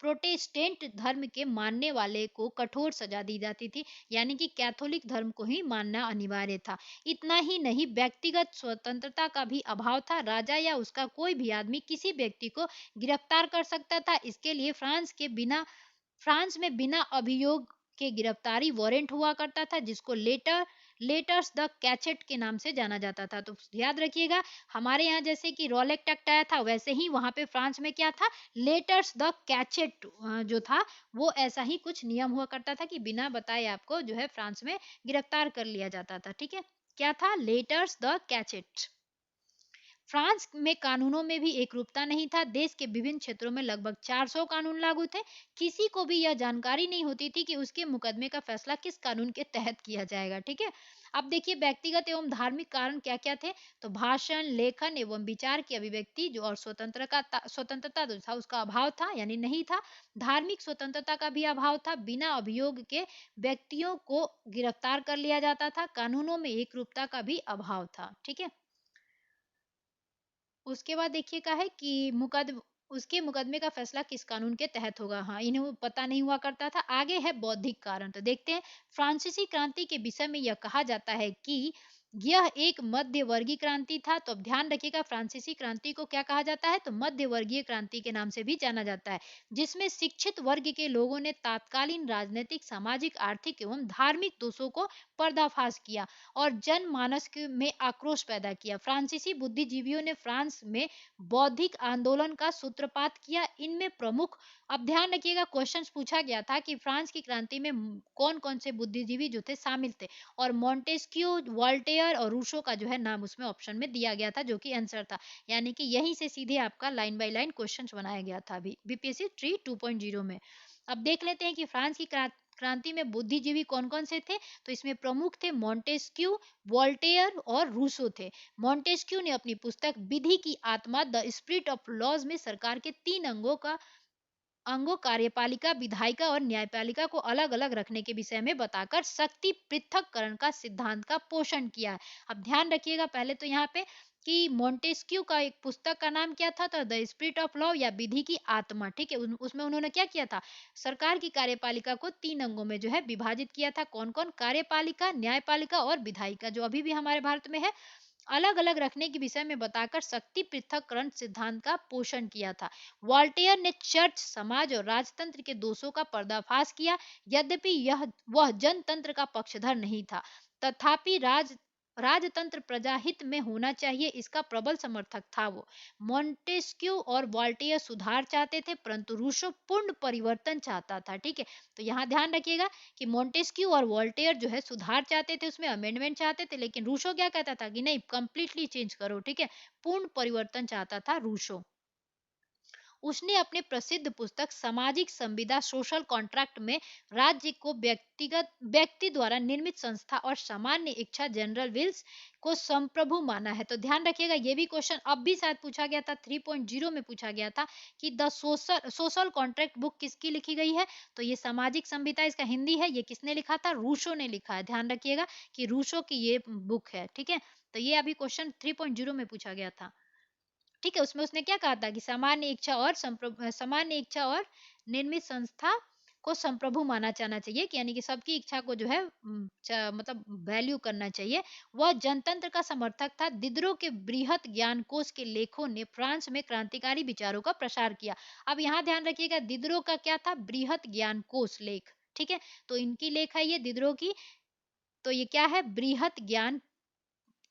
A: प्रोटेस्टेंट धर्म के मानने वाले को कठोर सजा दी जाती थी, यानी कि कैथोलिक धर्म को ही मानना अनिवार्य था। इतना ही नहीं, व्यक्तिगत स्वतंत्रता का भी अभाव था। राजा या उसका कोई भी आदमी किसी व्यक्ति को गिरफ्तार कर सकता था। इसके लिए फ्रांस में बिना अभियोग के गिरफ्तारी वारंट हुआ करता था, जिसको लेटर्स द कैचेट के नाम से जाना जाता था। तो याद रखिएगा, हमारे यहाँ जैसे कि रॉलेक्ट एक्ट आया था, वैसे ही वहां पे फ्रांस में क्या था, लेटर्स द कैचेट जो था, वो ऐसा ही कुछ नियम हुआ करता था कि बिना बताए आपको जो है फ्रांस में गिरफ्तार कर लिया जाता था। ठीक है, क्या था, लेटर्स द कैचेट। फ्रांस में कानूनों में भी एक रूपता नहीं था। देश के विभिन्न क्षेत्रों में लगभग 400 कानून लागू थे। किसी को भी यह जानकारी नहीं होती थी कि उसके मुकदमे का फैसला किस कानून के तहत किया जाएगा। ठीक है, अब देखिए व्यक्तिगत एवं धार्मिक कारण क्या क्या थे। तो भाषण, लेखन एवं विचार की अभिव्यक्ति जो और स्वतंत्रता जो था उसका अभाव था, यानी नहीं था। धार्मिक स्वतंत्रता का भी अभाव था। बिना अभियोग के व्यक्तियों को गिरफ्तार कर लिया जाता था। कानूनों में एक रूपता का भी अभाव था। ठीक है, उसके बाद देखिए क्या है कि उसके मुकदमे का फैसला किस कानून के तहत होगा। हाँ, इन्हें पता नहीं हुआ करता था। आगे है बौद्धिक कारण, तो देखते हैं। फ्रांसीसी क्रांति के विषय में यह कहा जाता है कि यह एक मध्य वर्गीय क्रांति था। तो अब ध्यान रखिएगा, फ्रांसीसी क्रांति को क्या कहा जाता है, तो मध्य वर्गीय क्रांति के नाम से भी जाना जाता है, जिसमें शिक्षित वर्ग के लोगों ने तात्कालीन राजनीतिक, सामाजिक, आर्थिक एवं धार्मिक दोषों को पर्दाफाश किया और जनमानस में आक्रोश पैदा किया। फ्रांसीसी बुद्धिजीवियों ने फ्रांस में बौद्धिक आंदोलन का सूत्रपात किया। इनमें प्रमुख, अब ध्यान रखिएगा, क्वेश्चंस पूछा गया था कि फ्रांस की क्रांति में कौन कौन से बुद्धिजीवी जो थे शामिल थे, और मॉन्टेस्क्यू, वॉल्टेयर और रूसो का जो है नाम उसमें ऑप्शन में दिया गया था, जो कि आंसर था। यानी कि यहीं से सीधे आपका लाइन बाय लाइन क्वेश्चंस बनाया गया था अभी बीपीएससी 3 2.0 में। अब देख लेते हैं कि फ्रांस की क्रांति में बुद्धिजीवी कौन कौन से थे। तो इसमें प्रमुख थे मॉन्टेस्क्यू, वॉल्टेयर और रूसो थे। मॉन्टेस्क्यू ने अपनी पुस्तक विधि की आत्मा, द स्पिरिट ऑफ लॉज में सरकार के 3 अंगों कार्यपालिका, विधायिका और न्यायपालिका को अलग अलग रखने के विषय में बताकर शक्ति पृथक्करण का सिद्धांत का पोषण किया है। अब ध्यान रखिएगा, पहले तो यहाँ पे कि मोंटेस्क्यू का एक पुस्तक का नाम क्या था, तो द स्पिरिट ऑफ लॉ या विधि की आत्मा, ठीक है। उसमें उन्होंने क्या किया था, सरकार की कार्यपालिका को 3 अंगों में जो है विभाजित किया था। कौन कौन, कार्यपालिका, न्यायपालिका और विधायिका, जो अभी भी हमारे भारत में है, अलग अलग रखने के विषय में बताकर शक्ति पृथक्करण सिद्धांत का पोषण किया था। वॉल्टेयर ने चर्च, समाज और राजतंत्र के दोषों का पर्दाफाश किया। यद्यपि यह वह जनतंत्र का पक्षधर नहीं था, तथापि राजतंत्र प्रजाहित में होना चाहिए, इसका प्रबल समर्थक था वो। मोंटेस्क्यू और वॉल्टेयर सुधार चाहते थे, परंतु रूसो पूर्ण परिवर्तन चाहता था, ठीक है। तो यहाँ ध्यान रखिएगा कि मोंटेस्क्यू और वॉल्टेयर जो है सुधार चाहते थे, उसमें अमेंडमेंट चाहते थे, लेकिन रूसो क्या कहता था कि नहीं, कंप्लीटली चेंज करो, ठीक है। पूर्ण परिवर्तन चाहता था रूसो। उसने अपने प्रसिद्ध पुस्तक सामाजिक संविदा, सोशल कॉन्ट्रैक्ट में राज्य को व्यक्ति द्वारा निर्मित संस्था और सामान्य इच्छा, जनरल विल्स को संप्रभु माना है। तो ध्यान रखिएगा, ये भी क्वेश्चन अब भी शायद पूछा गया था, 3.0 में पूछा गया था कि द सोशल कॉन्ट्रैक्ट बुक किसकी लिखी गई है। तो ये सामाजिक संविदा, इसका हिंदी है, ये किसने लिखा था, रूसो ने लिखा है। ध्यान रखिएगा कि रूसो की ये बुक है, ठीक है। तो ये अभी क्वेश्चन 3.0 में पूछा गया था, ठीक है। उसमें उसने क्या कहा था कि सामान्य इच्छा और निर्मित संस्था को संप्रभु माना जाना चाहिए, कि यानी कि सबकी इच्छा को जो है मतलब वैल्यू करना चाहिए। वह जनतंत्र का समर्थक था। दिदरो के बृहत ज्ञानकोश के लेखों ने फ्रांस में क्रांतिकारी विचारों का प्रसार किया। अब यहाँ ध्यान रखिएगा, दिदरो का क्या था, बृहत ज्ञानकोश लेख, ठीक है। तो इनकी लेख है ये दिदरो की। तो ये क्या है, बृहत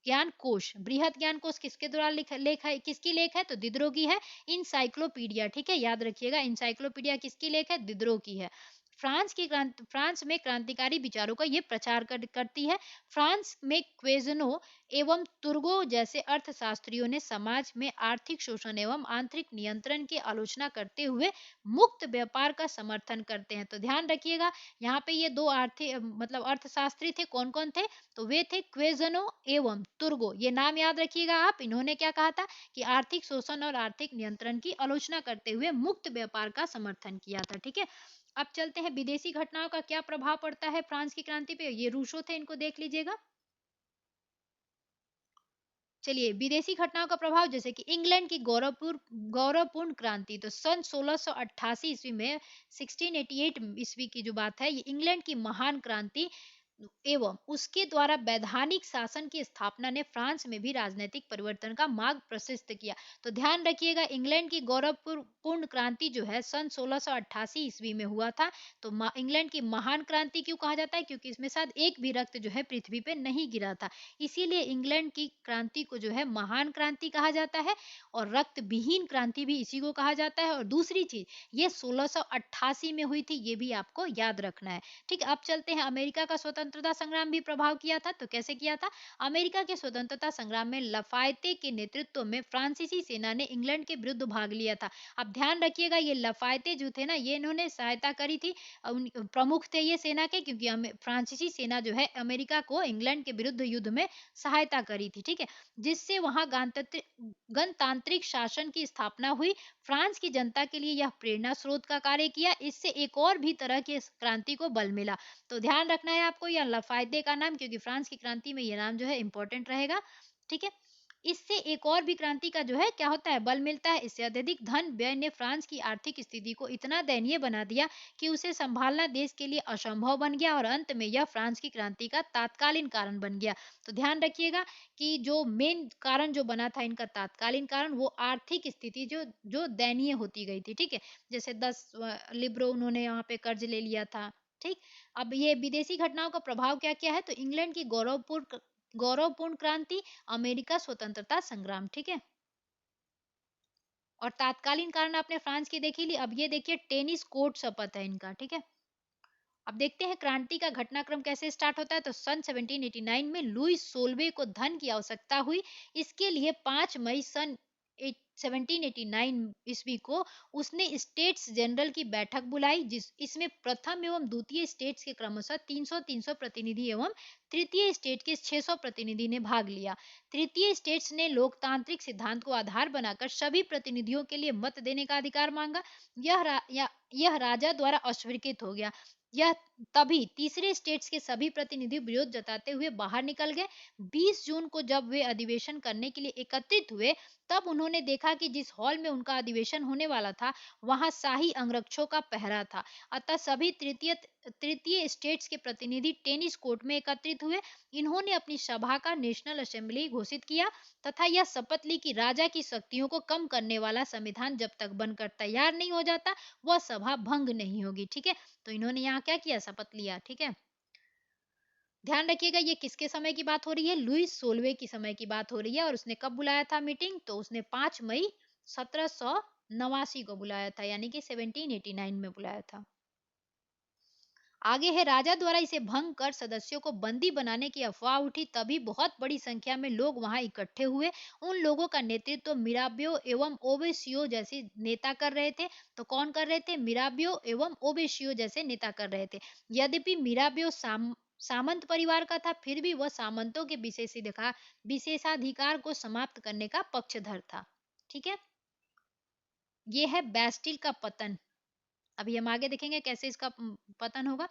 A: ज्ञान कोश। बृहत ज्ञान कोश किसके द्वारा लेख है, किसकी लेख है, तो दिदरो की है। इंसाइक्लोपीडिया, ठीक है, याद रखिएगा, इंसाइक्लोपीडिया किसकी लेख है, दिदरो की है। फ्रांस में क्रांतिकारी विचारों का ये प्रचार करती है। फ्रांस में क्वेजनो एवं तुर्गो जैसे अर्थशास्त्रियों ने समाज में आर्थिक शोषण एवं आंतरिक नियंत्रण की आलोचना करते हुए मुक्त व्यापार का समर्थन करते हैं। तो ध्यान रखिएगा, यहाँ पे ये दो आर्थिक मतलब अर्थशास्त्री थे, कौन कौन थे, तो वे थे क्वेजनो एवं तुर्गो। ये नाम याद रखिएगा आप। इन्होंने क्या कहा था कि आर्थिक शोषण और आर्थिक नियंत्रण की आलोचना करते हुए मुक्त व्यापार का समर्थन किया था, ठीक है। अब चलते हैं, विदेशी घटनाओं का क्या प्रभाव पड़ता है फ्रांस की क्रांति पे, ये रूसो थे, इनको देख लीजिएगा। चलिए, विदेशी घटनाओं का प्रभाव, जैसे कि इंग्लैंड की गौरवपूर्ण क्रांति, तो सन 1688 ईस्वी में, 1688 ईस्वी की जो बात है, ये इंग्लैंड की महान क्रांति एवं उसके द्वारा वैधानिक शासन की स्थापना ने फ्रांस में भी राजनीतिक परिवर्तन का मार्ग प्रशस्त किया। तो ध्यान रखिएगा, इंग्लैंड की गौरवपूर्ण क्रांति जो है सन 1688 ईस्वी में हुआ था। तो इंग्लैंड की महान क्रांति क्यों कहा जाता है, क्योंकि इसमें शायद एक भी रक्त जो है पृथ्वी पे नहीं गिरा था, इसीलिए इंग्लैंड की क्रांति को जो है महान क्रांति कहा जाता है। और रक्त विहीन क्रांति भी इसी को कहा जाता है। और दूसरी चीज, ये 1688 में हुई थी, ये भी आपको याद रखना है, ठीक है। अब चलते हैं, अमेरिका का स्वतंत्रता संग्राम भी प्रभाव किया था। तो कैसे किया था, अमेरिका के स्वतंत्रता संग्राम में लफायते के नेतृत्व में फ्रांसीसी सेना ने इंग्लैंड के विरुद्ध भाग लिया था। अब ध्यान रखिएगा, ये लफायते जो थे ना, ये इन्होंने सहायता करी थी, प्रमुख थे ये सेना के, क्योंकि फ्रांसीसी सेना जो है अमेरिका को इंग्लैंड के विरुद्ध युद्ध में सहायता करी थी, ठीक है। जिससे वहां गणतांत्रिक शासन की स्थापना हुई। फ्रांस की जनता के लिए यह प्रेरणा स्रोत का कार्य किया। इससे एक और भी तरह की क्रांति को बल मिला। तो ध्यान रखना है आपको यह लफायदे का नाम, क्योंकि फ्रांस की क्रांति में यह नाम जो है इंपॉर्टेंट रहेगा, ठीक है। इससे एक और भी क्रांति का जो है क्या होता है बल मिलता है। इससे अत्यधिक धन व्यय ने फ्रांस की आर्थिक स्थिति को इतना दयनीय बना दिया कि उसे संभालना देश के लिए असंभव बन गया और अंत में यह फ्रांस की क्रांति का तात्कालीन कारण बन गया। तो ध्यान रखिएगा कि जो मेन कारण जो बना था इनका तात्कालीन कारण वो आर्थिक स्थिति जो जो दयनीय होती गई थी। ठीक है, जैसे 10 लिब्रो उन्होंने यहाँ पे कर्ज ले लिया था। ठीक, अब ये विदेशी घटनाओं का प्रभाव क्या क्या है, तो इंग्लैंड की गौरवपूर्ण क्रांति, अमेरिका स्वतंत्रता संग्राम। ठीक है, और तात्कालीन कारण आपने फ्रांस की देखी ली। अब ये देखिए टेनिस कोर्ट शपथ है इनका। ठीक है, अब देखते हैं क्रांति का घटनाक्रम कैसे स्टार्ट होता है। तो सन 1789 में लुई सोलवे को धन की आवश्यकता हुई। इसके लिए 5 मई सन 1789 ईस्वी को उसने स्टेट्स जनरल की बैठक बुलाई, जिस इसमें प्रथम एवं द्वितीय स्टेट्स के क्रमशः 300-300 प्रतिनिधि एवं तृतीय स्टेट के 600 प्रतिनिधि ने भाग लिया। तृतीय स्टेट्स ने लोकतांत्रिक सिद्धांत को आधार बनाकर सभी प्रतिनिधियों के लिए मत देने का अधिकार मांगा। यह राजा द्वारा अस्वीकृत हो गया। यह तभी तीसरे स्टेट्स के सभी प्रतिनिधि विरोध जताते हुए बाहर निकल गए। 20 जून को जब वे अधिवेशन करने के लिए एकत्रित हुए, तब उन्होंने देखा कि जिस हॉल में उनका अधिवेशन होने वाला था, वहां शाही अंगरक्षकों का पहरा था। अतः सभी तृतीय तृतीय स्टेट्स के प्रतिनिधि टेनिस कोर्ट में एकत्रित हुए। इन्होंने अपनी सभा का नेशनल असेंबली घोषित किया तथा यह शपथ ली कि राजा की शक्तियों को कम करने वाला संविधान जब तक बनकर तैयार नहीं हो जाता, वह सभा भंग नहीं होगी। ठीक है, तो इन्होंने यहाँ क्या किया, शपथ लिया। ठीक है, ध्यान रखिएगा ये किसके समय की बात हो रही है, लुईस सोलवे की समय की बात हो रही है। और उसने कब बुलाया था मीटिंग, तो उसने 5 मई 1789 को बुलाया था, यानी कि 1789 में बुलाया था। आगे है, राजा द्वारा इसे भंग कर सदस्यों को बंदी बनाने की अफवाह उठी, तभी बहुत बड़ी संख्या में लोग वहां इकट्ठे हुए। उन लोगों का नेतृत्व मिराबियो एवं ओबेसियो जैसे नेता कर रहे थे। तो कौन कर रहे थे, मिराबियो एवं ओबेसियो जैसे नेता कर रहे थे। यद्यपि मिराबियो सामंत परिवार का था, फिर भी वह सामंतों के विशेषाधिकार को समाप्त करने का पक्षधर था। ठीक है, ये है बैस्टिल का पतन। अभी हम आगे देखेंगे कैसे इसका पतन होगा।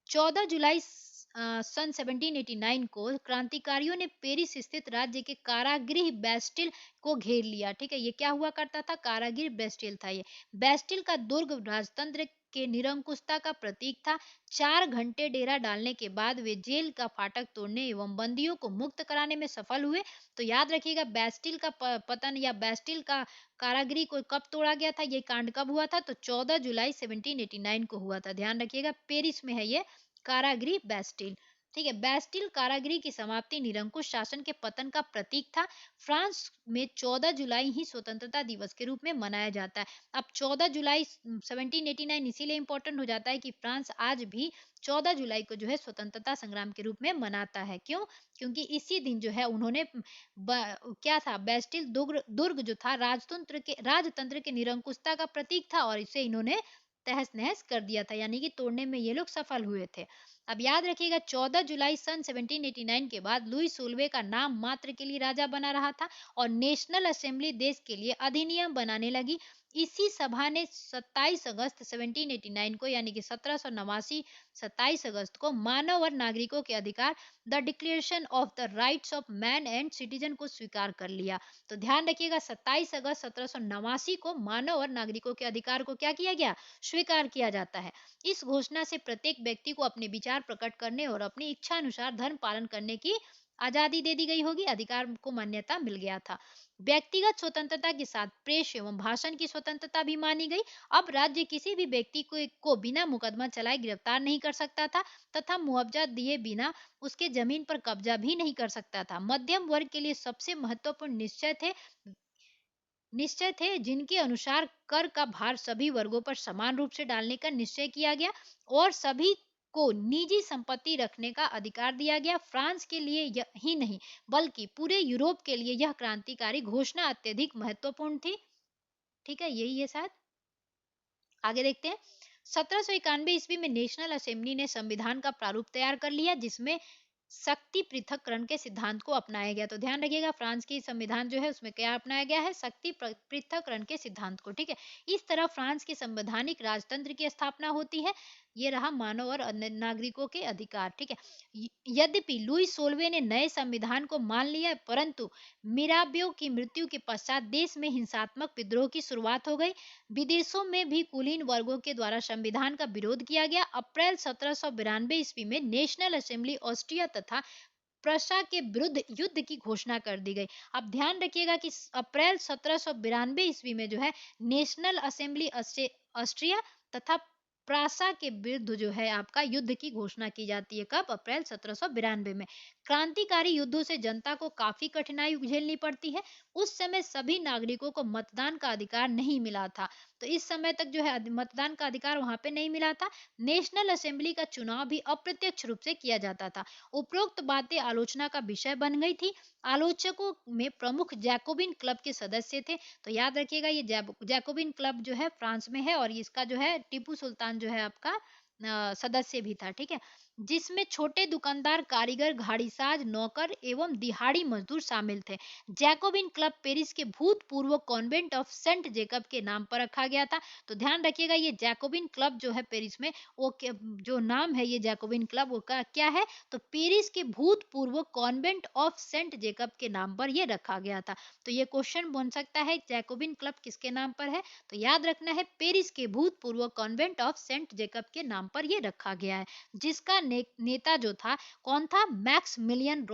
A: 14 जुलाई सन 1789 को क्रांतिकारियों ने पेरिस स्थित राज्य के कारागृह बेस्टिल को घेर लिया। ठीक है, ये क्या हुआ करता था, कारागृह बेस्टिल था ये। बेस्टिल का दुर्ग राजतंत्र के निरंकुशता का प्रतीक था। 4 घंटे डेरा डालने के बाद वे जेल का फाटक तोड़ने एवं बंदियों को मुक्त कराने में सफल हुए। तो याद रखिएगा बेस्टिल का पतन या बेस्टिल का कारागृह को कब तोड़ा गया था, ये कांड कब हुआ था, तो 14 जुलाई 1789 को हुआ था। ध्यान रखिएगा पेरिस में है ये कारागृह बेस्टिल। ठीक है, बेस्टिल कारागृह की समाप्ति निरंकुश शासन के पतन का प्रतीक था। फ्रांस में 14 जुलाई ही स्वतंत्रता दिवस के रूप में मनाया जाता है। अब 14 जुलाई 1789 इसीलिए इंपॉर्टेंट हो जाता है कि फ्रांस आज भी 14 जुलाई को जो है स्वतंत्रता संग्राम के रूप में मनाता है। क्यों, क्योंकि इसी दिन जो है उन्होंने क्या था, बेस्टिल दुर्ग जो था राजतंत्र के निरंकुशता का प्रतीक था, और इसे इन्होंने तहस नहस कर दिया था, यानी कि तोड़ने में ये लोग सफल हुए थे। अब याद रखिएगा 14 जुलाई सन 1789 के बाद लुई सोलवे का नाम मात्र के लिए राजा बना रहा था और नेशनल असेंबली देश के लिए अधिनियम बनाने लगी। इसी सभा ने 27 अगस्त 1789 को, यानी कि 1789 27 अगस्त को मानव और नागरिकों के अधिकार the declaration of the rights of man and citizen को स्वीकार कर लिया। तो ध्यान रखिएगा 27 अगस्त 1789 को मानव और नागरिकों के अधिकार को क्या किया गया, स्वीकार किया जाता है। इस घोषणा से प्रत्येक व्यक्ति को अपने विचार प्रकट करने और अपनी इच्छा अनुसार धर्म पालन करने की आजादी दे दी गई होगी, अधिकार को मान्यता मिल गया था। व्यक्तिगत स्वतंत्रता के साथ प्रेस एवं भाषण की स्वतंत्रता भी मानी गई। अब राज्य किसी भी व्यक्ति को बिना मुकदमा चलाए गिरफ्तार नहीं कर सकता था तथा मुआवजा दिए बिना उसके जमीन पर कब्जा भी नहीं कर सकता था। मध्यम वर्ग के लिए सबसे महत्वपूर्ण निश्चय थे जिनके अनुसार कर का भार सभी वर्गों पर समान रूप से डालने का निश्चय किया गया और सभी को निजी संपत्ति रखने का अधिकार दिया गया। फ्रांस के लिए ही नहीं बल्कि पूरे यूरोप के लिए यह क्रांतिकारी घोषणा अत्यधिक महत्वपूर्ण थी। ठीक है, यही है शायद। आगे देखते हैं। 1791 ईस्वी में नेशनल असेंबली ने संविधान का प्रारूप तैयार कर लिया जिसमें शक्ति पृथक्करण के सिद्धांत को अपनाया गया। तो ध्यान रखिएगा फ्रांस की संविधान जो है उसमें क्या अपनाया गया है, शक्ति पृथक्करण के सिद्धांत को। ठीक है, इस तरह फ्रांस के संवैधानिक राजतंत्र की स्थापना होती है। ये रहा मानव और अन्य नागरिकों के अधिकार, ठीक है। यद्यपि लुई सोल्वे ने नए संविधान को मान लिया, परंतु मिराबियो की मृत्यु के पश्चात देश में हिंसात्मक विद्रोह की शुरुआत हो गई। विदेशों में भी कुलीन वर्गों के द्वारा संविधान का विरोध किया गया। अप्रैल 1792 ईस्वी में नेशनल असेंबली ऑस्ट्रिया तथा प्रशा के विरुद्ध युद्ध की घोषणा कर दी गई। अब ध्यान रखिएगा कि अप्रैल 1792 ईस्वी में जो है नेशनल असेंबली ऑस्ट्रिया तथा प्रासा के विरुद्ध जो है आपका युद्ध की घोषणा की जाती है। कब? अप्रैल 1792 में। क्रांतिकारी युद्धों से जनता को काफी कठिनाई झेलनी पड़ती है। उस समय सभी नागरिकों को मतदान का अधिकार नहीं मिला था। तो इस समय तक जो है मतदान का अधिकार वहां पे नहीं मिला था। नेशनल असेंबली का चुनाव भी अप्रत्यक्ष रूप से किया जाता था। उपरोक्त बातें आलोचना का विषय बन गई थी। आलोचकों में प्रमुख जैकोबिन क्लब के सदस्य थे। तो याद रखिएगा ये जैकोबिन क्लब जो है फ्रांस में है और इसका जो है टीपू सुल्तान जो है आपका सदस्य भी था, ठीक है। जिसमें छोटे दुकानदार, कारीगर, घाड़ीसाज, नौकर एवं दिहाड़ी मजदूर शामिल थे। जैकोबिन क्लब पेरिस के भूतपूर्व कॉन्वेंट ऑफ सेंट जेकब के नाम पर रखा गया था। तो ध्यान रखिएगा ये जैकोबिन क्लब जो है पेरिस में, वो जो नाम है ये जैकोबिन क्लब वो का क्या है, तो पेरिस के भूतपूर्व कॉन्वेंट ऑफ सेंट जेकब के नाम पर यह रखा गया था। तो ये क्वेश्चन बन सकता है जैकोबिन क्लब किसके नाम पर है, तो याद रखना है पेरिस के भूतपूर्व कॉन्वेंट ऑफ सेंट जेकब के नाम पर यह रखा गया है। जिसका नेता जो था कौन था, मैक्स मिलियन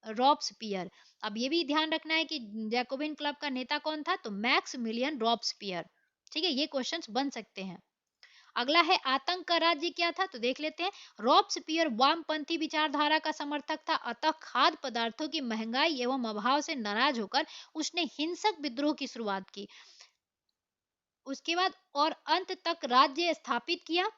A: रॉब्सपियर। अब ये भी ध्यान रखना है कि जैकोबिन क्लब का नेता कौन था, तो मैक्स मिलियन रॉब्सपियर, ठीक है। ये क्वेश्चंस बन सकते हैं। अगला है आतंक का राज्य क्या था, तो देख लेते हैं। रॉब्सपियर वामपंथी विचारधारा का समर्थक था, अतः खाद्य पदार्थों की महंगाई एवं अभाव से नाराज होकर उसने हिंसक विद्रोह की शुरुआत की। उसके बाद और अंत तक राज्य स्थापित किया।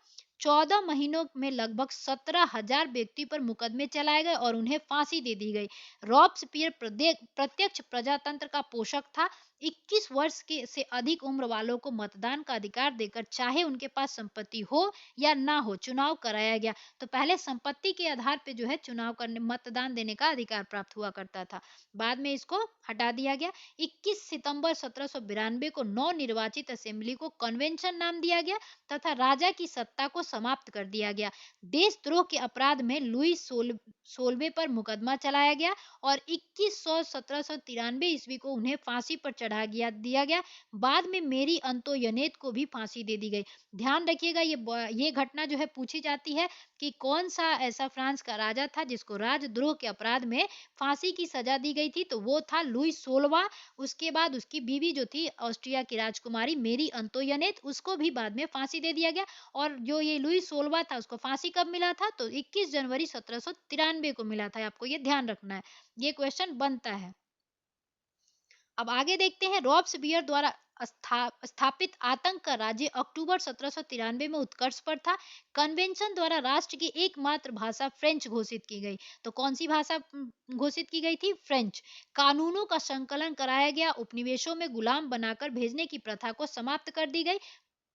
A: 14 महीनों में लगभग 17,000 व्यक्ति पर मुकदमे चलाए गए और उन्हें फांसी दे दी गई। रॉब्सपियर प्रत्यक्ष प्रजातंत्र का पोषक था। 21 वर्ष के से अधिक उम्र वालों को मतदान का अधिकार देकर चाहे उनके पास संपत्ति हो या ना हो चुनाव कराया गया। तो पहले संपत्ति के आधार पर जो है चुनाव करने मतदान देने का अधिकार प्राप्त हुआ करता था। बाद में इसको हटा दिया गया। 21 सितंबर 1792 को नव निर्वाचित असेंबली को कन्वेंशन नाम दिया गया तथा राजा की सत्ता को समाप्त कर दिया गया। देशद्रोह के अपराध में लुई सोलवे पर मुकदमा चलाया गया और 1793 ईस्वी को उन्हें फांसी पर दिया गया। बाद में मेरी अंतोयनेत को भी फांसी दे दी गई। ध्यान रखिएगा ये घटना जो है पूछी जाती है कि कौन सा ऐसा फ्रांस का राजा था जिसको राजद्रोह के अपराध में फांसी की सजा दी गई थी, तो वो था लुई सोलवा। उसके बाद उसकी बीवी जो थी ऑस्ट्रिया की राजकुमारी मेरी अंतोयनेत, उसको भी बाद में फांसी दे दिया गया। और जो ये लुई सोलवा था उसको फांसी कब मिला था, तो 21 जनवरी 1793 को मिला था। आपको ये ध्यान रखना है, ये क्वेश्चन बनता है। अब आगे देखते हैं रॉब्सपियर द्वारा स्थापित आतंक का राज्य अक्टूबर 1793 में उत्कर्ष पर था। कन्वेंशन द्वारा राष्ट्र की एकमात्र भाषा फ्रेंच घोषित की गई। तो कौन सी भाषा घोषित की गई थी, फ्रेंच। कानूनों का संकलन कराया गया। उपनिवेशों में गुलाम बनाकर भेजने की प्रथा को समाप्त कर दी गई।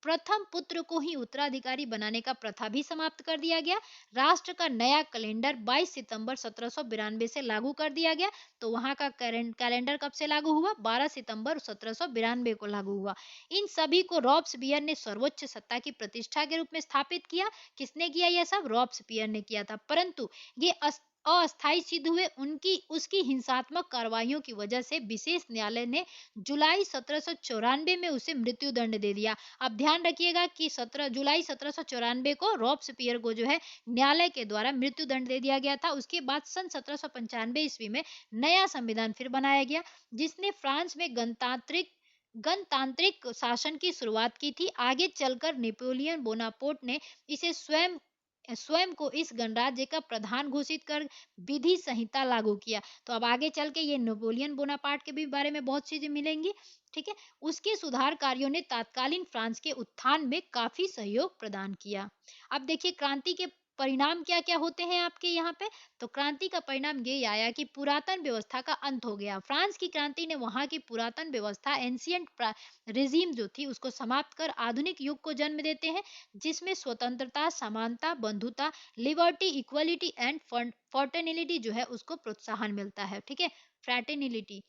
A: प्रथम पुत्र को ही उत्तराधिकारी बनाने का प्रथा भी समाप्त कर दिया गया। राष्ट्र का नया कैलेंडर 22 सितंबर 1792 से लागू कर दिया गया। तो वहां का कैलेंडर कब से लागू हुआ, 12 सितंबर 1792 को लागू हुआ। इन सभी को रॉब्सपियर ने सर्वोच्च सत्ता की प्रतिष्ठा के रूप में स्थापित किया। किसने किया यह सब, रॉब्सपियर ने किया था। परंतु ये अस्थायी सिद्ध हुए। उनकी उसकी हिंसात्मक कार्रवाइयों की वजह से विशेष न्यायालय ने जुलाई 1794 में उसे मृत्यु दंड दे दिया। अब ध्यान रखिएगा कि 17 जुलाई 1794 को रॉब्सपियर को जो है न्यायालय के द्वारा मृत्यु दंड दे दिया गया था। उसके बाद सन 1795 ईस्वी में नया संविधान फिर बनाया गया, जिसने फ्रांस में गणतांत्रिक शासन की शुरुआत की थी। आगे चलकर नेपोलियन बोनापार्ट ने इसे स्वयं स्वयं को इस गणराज्य का प्रधान घोषित कर विधि संहिता लागू किया। तो अब आगे चल के ये नेपोलियन बोनापार्ट के भी बारे में बहुत चीजें मिलेंगी, ठीक है। उसके सुधार कार्यों ने तत्कालीन फ्रांस के उत्थान में काफी सहयोग प्रदान किया। अब देखिए क्रांति के परिणाम क्या क्या होते हैं आपके यहाँ पे। तो क्रांति का परिणाम ये आया कि पुरातन व्यवस्था का अंत हो गया। फ्रांस की क्रांति ने वहां की पुरातन व्यवस्था एंशियंट रेजिम जो थी उसको समाप्त कर आधुनिक युग को जन्म देते हैं, जिसमें स्वतंत्रता, समानता, बंधुता, लिबर्टी, इक्वलिटी एंड फर्टर्निलिटी जो है उसको प्रोत्साहन मिलता है, ठीक है, फ्रैटर्निलिटी।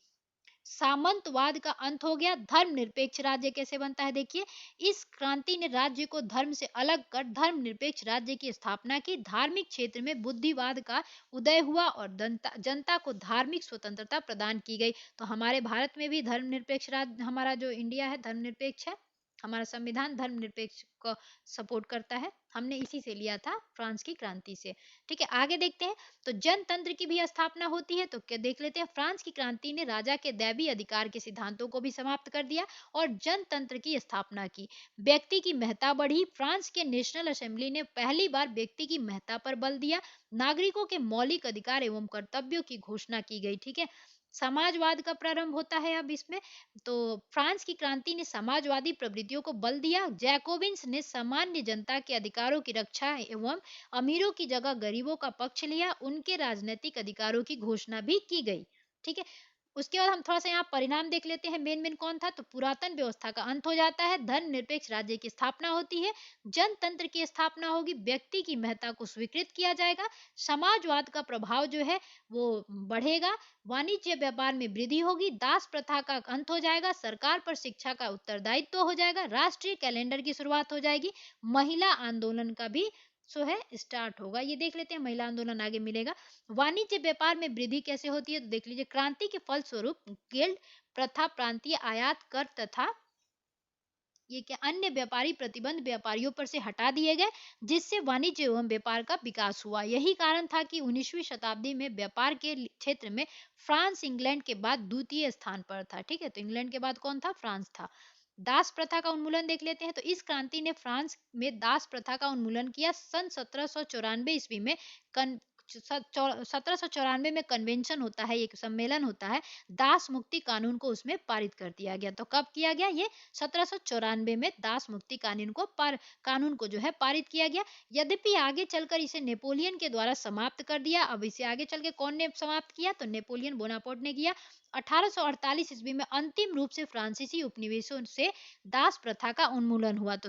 A: सामंतवाद का अंत हो गया। धर्मनिरपेक्ष राज्य कैसे बनता है देखिए, इस क्रांति ने राज्य को धर्म से अलग कर धर्मनिरपेक्ष राज्य की स्थापना की। धार्मिक क्षेत्र में बुद्धिवाद का उदय हुआ और जनता जनता को धार्मिक स्वतंत्रता प्रदान की गई। तो हमारे भारत में भी धर्मनिरपेक्ष राज्य, हमारा जो इंडिया है धर्मनिरपेक्ष है, हमारा संविधान धर्मनिरपेक्ष को सपोर्ट करता है। हमने इसी से लिया था, फ्रांस की क्रांति से। ठीक है, आगे देखते हैं। तो जनतंत्र की भी स्थापना होती है। तो क्या देख लेते हैं, फ्रांस की क्रांति ने राजा के दैवी अधिकार के सिद्धांतों को भी समाप्त कर दिया और जनतंत्र की स्थापना की। व्यक्ति की महत्ता बढ़ी। फ्रांस के नेशनल असेंबली ने पहली बार व्यक्ति की महत्ता पर बल दिया। नागरिकों के मौलिक अधिकार एवं कर्तव्यों की घोषणा की गई। ठीक है, समाजवाद का प्रारंभ होता है अब इसमें। तो फ्रांस की क्रांति ने समाजवादी प्रवृत्तियों को बल दिया। जैकोबिन्स ने सामान्य जनता के अधिकारों की रक्षा एवं अमीरों की जगह गरीबों का पक्ष लिया। उनके राजनीतिक अधिकारों की घोषणा भी की गई। ठीक है, उसके बाद हम थोड़ा सा यहाँ परिणाम देख लेते हैं। मेन मेन कौन था, तो पुरातन व्यवस्था का अंत हो जाता है, धर्मनिरपेक्ष राज्य की स्थापना होती है, जनतंत्र की स्थापना होगी, व्यक्ति की महत्ता को स्वीकृत किया जाएगा, समाजवाद का प्रभाव जो है वो बढ़ेगा, वाणिज्य व्यापार में वृद्धि होगी, दास प्रथा का अंत हो जाएगा, सरकार पर शिक्षा का उत्तरदायित्व हो जाएगा, राष्ट्रीय कैलेंडर की शुरुआत हो जाएगी, महिला आंदोलन का भी सो है स्टार्ट होगा। ये देख लेते हैं, महिला आंदोलन आगे मिलेगा। वाणिज्य व्यापार में वृद्धि कैसे होती है, तो देख लीजिए, क्रांति के फलस्वरूप गिल्ड प्रथा, प्रांतीय आयात कर तथा ये क्या अन्य व्यापारी प्रतिबंध व्यापारियों पर से हटा दिए गए, जिससे वाणिज्य एवं व्यापार का विकास हुआ। यही कारण था कि 19वीं शताब्दी में व्यापार के क्षेत्र में फ्रांस इंग्लैंड के बाद द्वितीय स्थान पर था। ठीक है, तो इंग्लैंड के बाद कौन था, फ्रांस था। दास प्रथा का उन्मूलन देख लेते हैं। तो इस क्रांति ने फ्रांस में दास प्रथा का उन्मूलन किया। सन 1794 ईस्वी में 1794 में कन्वेंशन होता है, एक सम्मेलन होता है, दास मुक्ति कानून को उसमें पारित कर दिया गया। तो कब किया गया, ये 1794 में दास मुक्ति कानून को जो है पारित किया गया। यद्यपि आगे चलकर इसे नेपोलियन के द्वारा समाप्त कर दिया। अब इसे आगे चल के कौन ने समाप्त किया, तो नेपोलियन बोनापार्ट ने किया। 1848 ईस्वी में अंतिम रूप से फ्रांसीसी उपनिवेशों से दास प्रथा का उन्मूलन हुआ। तो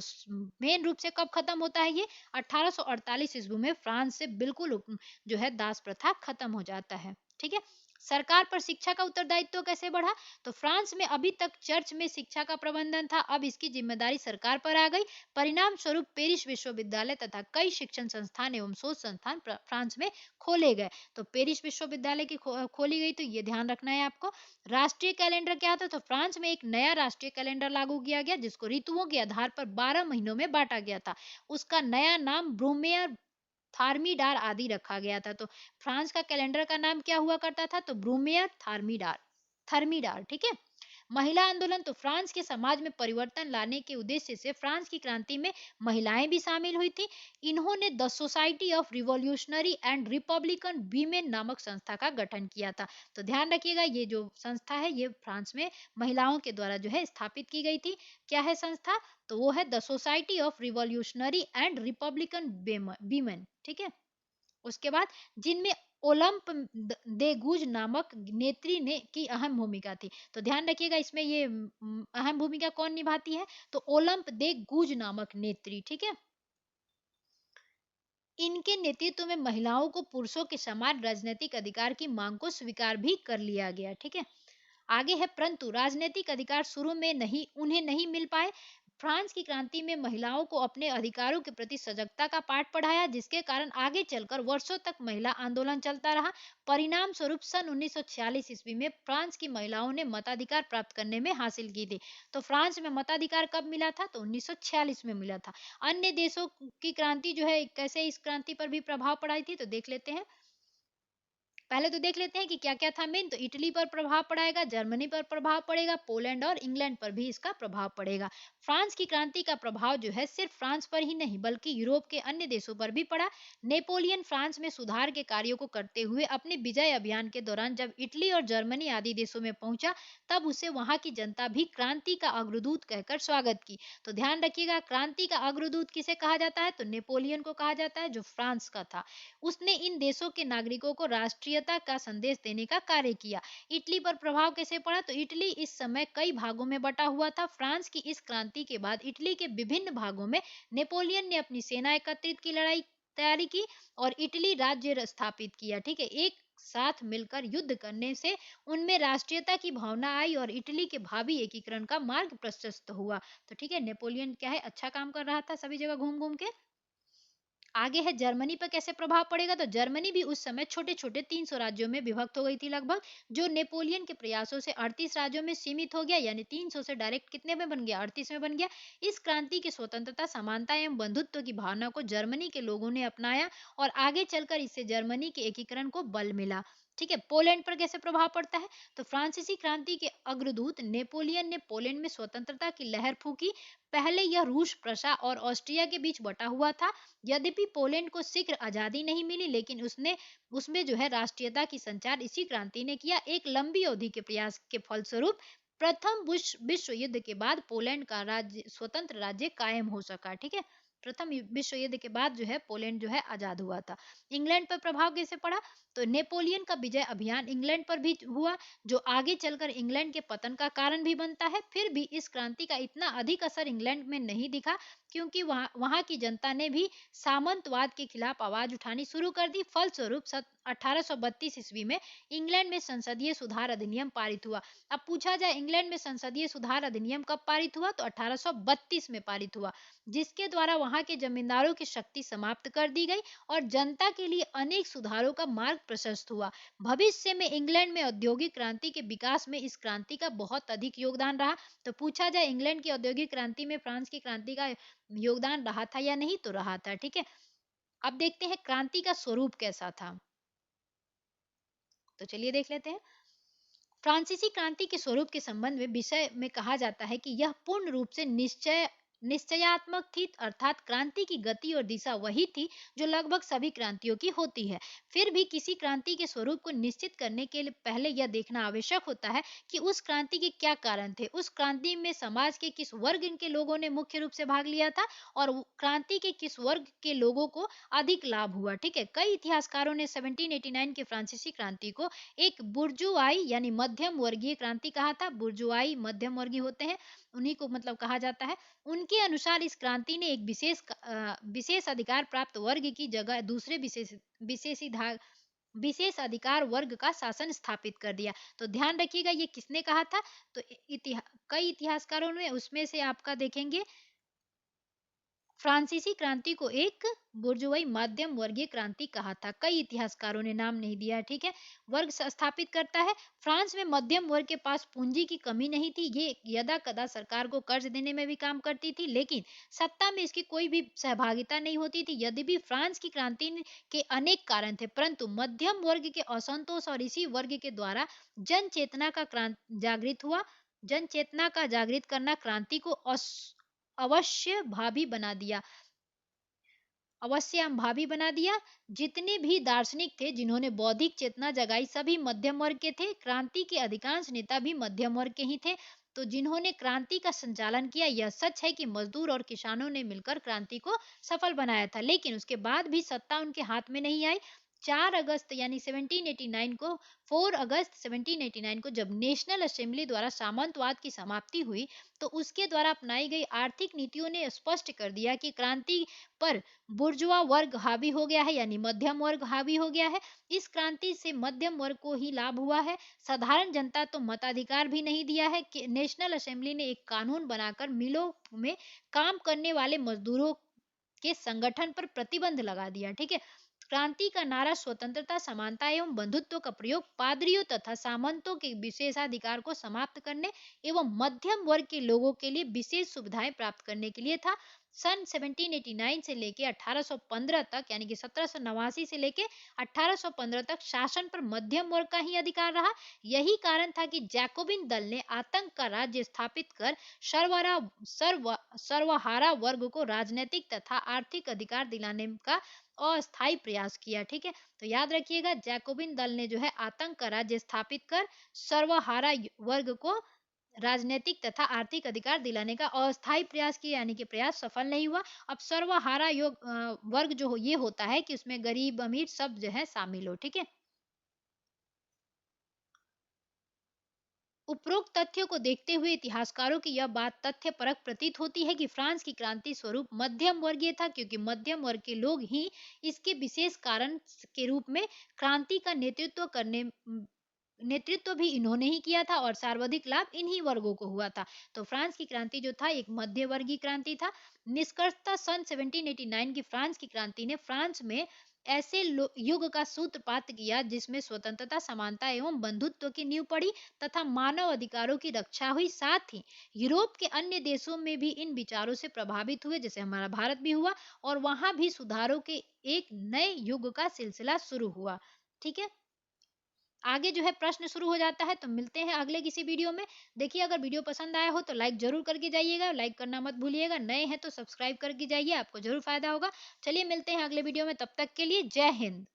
A: मेन रूप से कब खत्म होता है ये, 1848 ईस्वी में फ्रांस से बिल्कुल जो है दास प्रथा खत्म हो जाता है। ठीक है, सरकार पर शिक्षा का उत्तरदायित्व कैसे बढ़ा, तो फ्रांस में अभी तक चर्च में शिक्षा का प्रबंधन था, अब इसकी जिम्मेदारी सरकार पर आ गई। परिणाम स्वरूप पेरिस विश्वविद्यालय तथा कई शिक्षण संस्थान एवं शोध संस्थान फ्रांस में खोले गए। तो पेरिस विश्वविद्यालय की खोली गई, तो ये ध्यान रखना है आपको। राष्ट्रीय कैलेंडर क्या था, तो फ्रांस में एक नया राष्ट्रीय कैलेंडर लागू किया गया, जिसको ऋतुओं के आधार पर 12 महीनों में बांटा गया था। उसका नया नाम ब्रूमेयर, थार्मीडार आदि रखा गया था। तो फ्रांस का कैलेंडर का नाम क्या हुआ करता था, तो ब्रूमेयर थार्मीडार, थर्मीडार। ठीक है, महिला आंदोलन, तो फ्रांस के समाज में परिवर्तन लाने के उद्देश्य से फ्रांस की क्रांति में महिलाएं भी शामिल हुई थी। इन्होंने the society of revolutionary and Republican women नामक संस्था का गठन किया था। तो ध्यान रखिएगा, ये जो संस्था है ये फ्रांस में महिलाओं के द्वारा जो है स्थापित की गई थी। क्या है संस्था, तो वो है the society of revolutionary and Republican women. ठीक है, उसके बाद जिनमें ओलंप दे गूज नामक नेत्री ने की अहम भूमिका थी। तो ध्यान रखिएगा, इसमें ये अहम भूमिका कौन निभाती है, तो ओलंप दे गूज नामक नेत्री। ठीक है, इनके नेतृत्व में महिलाओं को पुरुषों के समान राजनीतिक अधिकार की मांग को स्वीकार भी कर लिया गया। ठीक है, आगे है, परंतु राजनीतिक अधिकार शुरू में उन्हें नहीं मिल पाए। फ्रांस की क्रांति में महिलाओं को अपने अधिकारों के प्रति सजगता का पाठ पढ़ाया, जिसके कारण आगे चलकर वर्षों तक महिला आंदोलन चलता रहा। परिणाम स्वरूप सन 1946 ईस्वी में फ्रांस की महिलाओं ने मताधिकार प्राप्त करने में हासिल की थी। तो फ्रांस में मताधिकार कब मिला था, तो 1946 में मिला था। अन्य देशों की क्रांति जो है कैसे इस क्रांति पर भी प्रभाव पड़ाई थी, तो देख लेते हैं। पहले तो देख लेते हैं कि क्या क्या था मेन, तो इटली पर प्रभाव पड़ेगा, जर्मनी पर प्रभाव पड़ेगा, पोलैंड और इंग्लैंड पर भी इसका प्रभाव पड़ेगा। फ्रांस की क्रांति का प्रभाव जो है सिर्फ फ्रांस पर ही नहीं बल्कि यूरोप के अन्य देशों पर भी पड़ा। नेपोलियन फ्रांस में सुधार के कार्यों को करते हुए अपने विजय अभियान के दौरान जब इटली और जर्मनी आदि देशों में पहुंचा, तब उसे वहां की जनता भी क्रांति का अग्रदूत कहकर स्वागत की। तो ध्यान रखिएगा, क्रांति का अग्रदूत किसे कहा जाता है, तो नेपोलियन को कहा जाता है, जो फ्रांस का था। उसने इन देशों के नागरिकों को राष्ट्रीयता का संदेश देने का कार्य किया। इटली पर प्रभाव कैसे पड़ा, तो इटली इस समय कई भागों में बटा हुआ था। फ्रांस की इस क्रांति के बाद इटली के विभिन्न भागों में नेपोलियन ने अपनी सेना एकत्रित की, लड़ाई तैयारी की और इटली राज्य स्थापित किया। ठीक है, एक साथ मिलकर युद्ध करने से उनमें राष्ट्रीयता की भावना आई और इटली के भावी एकीकरण का मार्ग प्रशस्त हुआ। तो ठीक है, नेपोलियन क्या है, अच्छा काम कर रहा था सभी जगह घूम घूम के। आगे है जर्मनी पर कैसे प्रभाव पड़ेगा, तो जर्मनी भी उस समय छोटे छोटे 300 राज्यों में विभक्त हो गई थी लगभग, जो नेपोलियन के प्रयासों से 38 राज्यों में सीमित हो गया, यानी 300 से डायरेक्ट कितने में बन गया, 38 में बन गया। इस क्रांति की स्वतंत्रता, समानता एवं बंधुत्व की भावना को जर्मनी के लोगों ने अपनाया और आगे चलकर इससे जर्मनी के एकीकरण को बल मिला। ठीक है, पोलैंड पर कैसे प्रभाव पड़ता है, तो फ्रांसीसी क्रांति के अग्रदूत नेपोलियन ने पोलैंड में स्वतंत्रता की लहर फूकी। पहले यह रूस, प्रशा और ऑस्ट्रिया के बीच बटा हुआ था। यद्यपि पोलैंड को शीघ्र आजादी नहीं मिली, लेकिन उसने उसमें जो है राष्ट्रीयता की संचार इसी क्रांति ने किया। एक लंबी अवधि के प्रयास के फलस्वरूप प्रथम विश्व युद्ध के बाद पोलैंड का राज्य, स्वतंत्र राज्य कायम हो सका। ठीक है, प्रथम विश्व युद्ध के बाद जो है पोलैंड जो है आजाद हुआ था। इंग्लैंड पर प्रभाव कैसे पड़ा, तो नेपोलियन का विजय अभियान इंग्लैंड पर भी हुआ, जो आगे चलकर इंग्लैंड के पतन का कारण भी बनता है। फिर भी इस क्रांति का इतना अधिक असर इंग्लैंड में नहीं दिखा, क्योंकि वहां वहां की जनता ने भी सामंतवाद के खिलाफ आवाज उठानी शुरू कर दी। फलस्वरूप 1832 ईस्वी में इंग्लैंड में संसदीय सुधार अधिनियम पारित हुआ। अब पूछा जाए इंग्लैंड में संसदीय सुधार अधिनियम कब पारित हुआ, तो 1832 में पारित हुआ, जिसके द्वारा वहां के जमींदारों की शक्ति समाप्त कर दी गई और जनता के लिए अनेक सुधारों का मार्ग प्रशस्त हुआ। भविष्य में इंग्लैंड में औद्योगिक क्रांति के विकास में इस क्रांति का बहुत अधिक योगदान रहा। तो पूछा जाए इंग्लैंड की औद्योगिक क्रांति में फ्रांस की क्रांति का योगदान रहा था या नहीं, तो रहा था। ठीक है, अब देखते हैं क्रांति का स्वरूप कैसा था, तो चलिए देख लेते हैं। फ्रांसीसी क्रांति के स्वरूप के संबंध में विषय में कहा जाता है कि यह पूर्ण रूप से निश्चयात्मक थी, अर्थात क्रांति की गति और दिशा वही थी जो लगभग सभी क्रांतियों की होती है। फिर भी किसी क्रांति के स्वरूप को निश्चित करने के लिए पहले यह देखना आवश्यक होता है कि उस क्रांति के क्या कारण थे, उस क्रांति में समाज के किस वर्ग के लोगों ने मुख्य रूप से भाग लिया था और क्रांति के किस वर्ग के लोगों को अधिक लाभ हुआ। ठीक है, कई इतिहासकारों ने 1789 के फ्रांसीसी क्रांति को एक बुर्जुआई यानी मध्यम वर्गीय क्रांति कहा था। बुर्जुआई मध्यम वर्गीय होते हैं, उन्हीं को मतलब कहा जाता है। उनके अनुसार इस क्रांति ने एक विशेष अधिकार प्राप्त वर्ग की जगह दूसरे विशेष अधिकार वर्ग का शासन स्थापित कर दिया। तो ध्यान रखिएगा ये किसने कहा था, तो कई इतिहासकारों ने, उसमें से आपका देखेंगे फ्रांसीसी क्रांति को एक बुर्जुआई मध्यम वर्गीय क्रांति कहा था। कई इतिहासकारों ने, नाम नहीं दिया है। ठीक है, वर्ग स्थापित करता है। फ्रांस में मध्यम वर्ग के पास पूंजी की कमी नहीं थी, ये यदा कदा सरकार को कर्ज देने में भी काम करती थी, लेकिन सत्ता में इसकी कोई भी सहभागिता नहीं होती थी। यद्यपि फ्रांस की क्रांति के अनेक कारण थे, परंतु मध्यम वर्ग के असंतोष और इसी वर्ग के द्वारा जन चेतना का जागृत हुआ, जन चेतना का जागृत करना क्रांति को अवश्य भावी बना दिया, अवश्य हम भावी बना दिया। जितने भी दार्शनिक थे जिन्होंने बौद्धिक चेतना जगाई, सभी मध्यम वर्ग के थे। क्रांति के अधिकांश नेता भी मध्यम वर्ग के ही थे। तो जिन्होंने क्रांति का संचालन किया, यह सच है कि मजदूर और किसानों ने मिलकर क्रांति को सफल बनाया था, लेकिन उसके बाद भी सत्ता उनके हाथ में नहीं आई। 4 अगस्त यानी 1789 को 4 अगस्त 1789 को जब नेशनल असेंबली द्वारा सामंतवाद की समाप्ति हुई, तो उसके द्वारा अपनाई गई आर्थिक नीतियों ने स्पष्ट कर दिया कि क्रांति पर बुर्जुआ वर्ग हावी हो गया है, यानी मध्यम वर्ग हावी हो गया है। इस क्रांति से मध्यम वर्ग को ही लाभ हुआ है, साधारण जनता तो मताधिकार भी नहीं दिया है। कि नेशनल असेंबली ने एक कानून बनाकर मिलों में काम करने वाले मजदूरों के संगठन पर प्रतिबंध लगा दिया। ठीक है, क्रांति का नारा स्वतंत्रता, समानता एवं बंधुत्व का प्रयोग पादरियों तथा सामंतों के विशेषाधिकार को समाप्त करने एवं मध्यम वर्ग के लोगों के लिए विशेष सुविधाएं प्राप्त करने के लिए था। सन 1789 से लेकर 1815 तक, यानी कि 1789 से लेकर 1815 तक शासन पर मध्यम वर्ग का ही अधिकार रहा। यही कारण था कि जैकोबिन दल ने आतंक का राज्य स्थापित कर सर्वहारा वर्ग को राजनीतिक तथा आर्थिक अधिकार दिलाने का अस्थायी प्रयास किया। ठीक है, तो याद रखिएगा जैकोबिन दल ने जो है आतंक का राज्य स्थापित कर सर्वहारा वर्ग को राजनीतिक तथा आर्थिक अधिकार दिलाने का अस्थायी प्रयास किया, यानी कि प्रयास सफल नहीं हुआ। अब सर्वहारा वर्ग जो ये होता है कि उसमें गरीब अमीर सब जो है शामिल हो। ठीक है, उपरोक्त तथ्यों को देखते हुए इतिहासकारों की यह बात तथ्य परक प्रतीत होती है कि फ्रांस की क्रांति स्वरूप मध्यम वर्गीय था, क्योंकि मध्यम वर्ग के लोग ही इसके विशेष कारण के रूप में क्रांति का नेतृत्व भी इन्होंने ही किया था और सर्वाधिक लाभ इन्हीं वर्गों को हुआ था। तो फ्रांस की क्रांति जो था एक मध्य वर्गीय क्रांति था। निष्कर्षतः सन 1789 की फ्रांस की क्रांति ने फ्रांस में ऐसे युग का सूत्रपात किया जिसमें स्वतंत्रता, समानता एवं बंधुत्व की नींव पड़ी तथा मानव अधिकारों की रक्षा हुई। साथ ही यूरोप के अन्य देशों में भी इन विचारों से प्रभावित हुए, जैसे हमारा भारत भी हुआ, और वहां भी सुधारों के एक नए युग का सिलसिला शुरू हुआ। ठीक है, आगे जो है प्रश्न शुरू हो जाता है। तो मिलते हैं अगले किसी वीडियो में। देखिए, अगर वीडियो पसंद आया हो तो लाइक जरूर करके जाइएगा, लाइक करना मत भूलिएगा। नए हैं तो सब्सक्राइब करके जाइए, आपको जरूर फायदा होगा। चलिए मिलते हैं अगले वीडियो में, तब तक के लिए जय हिंद।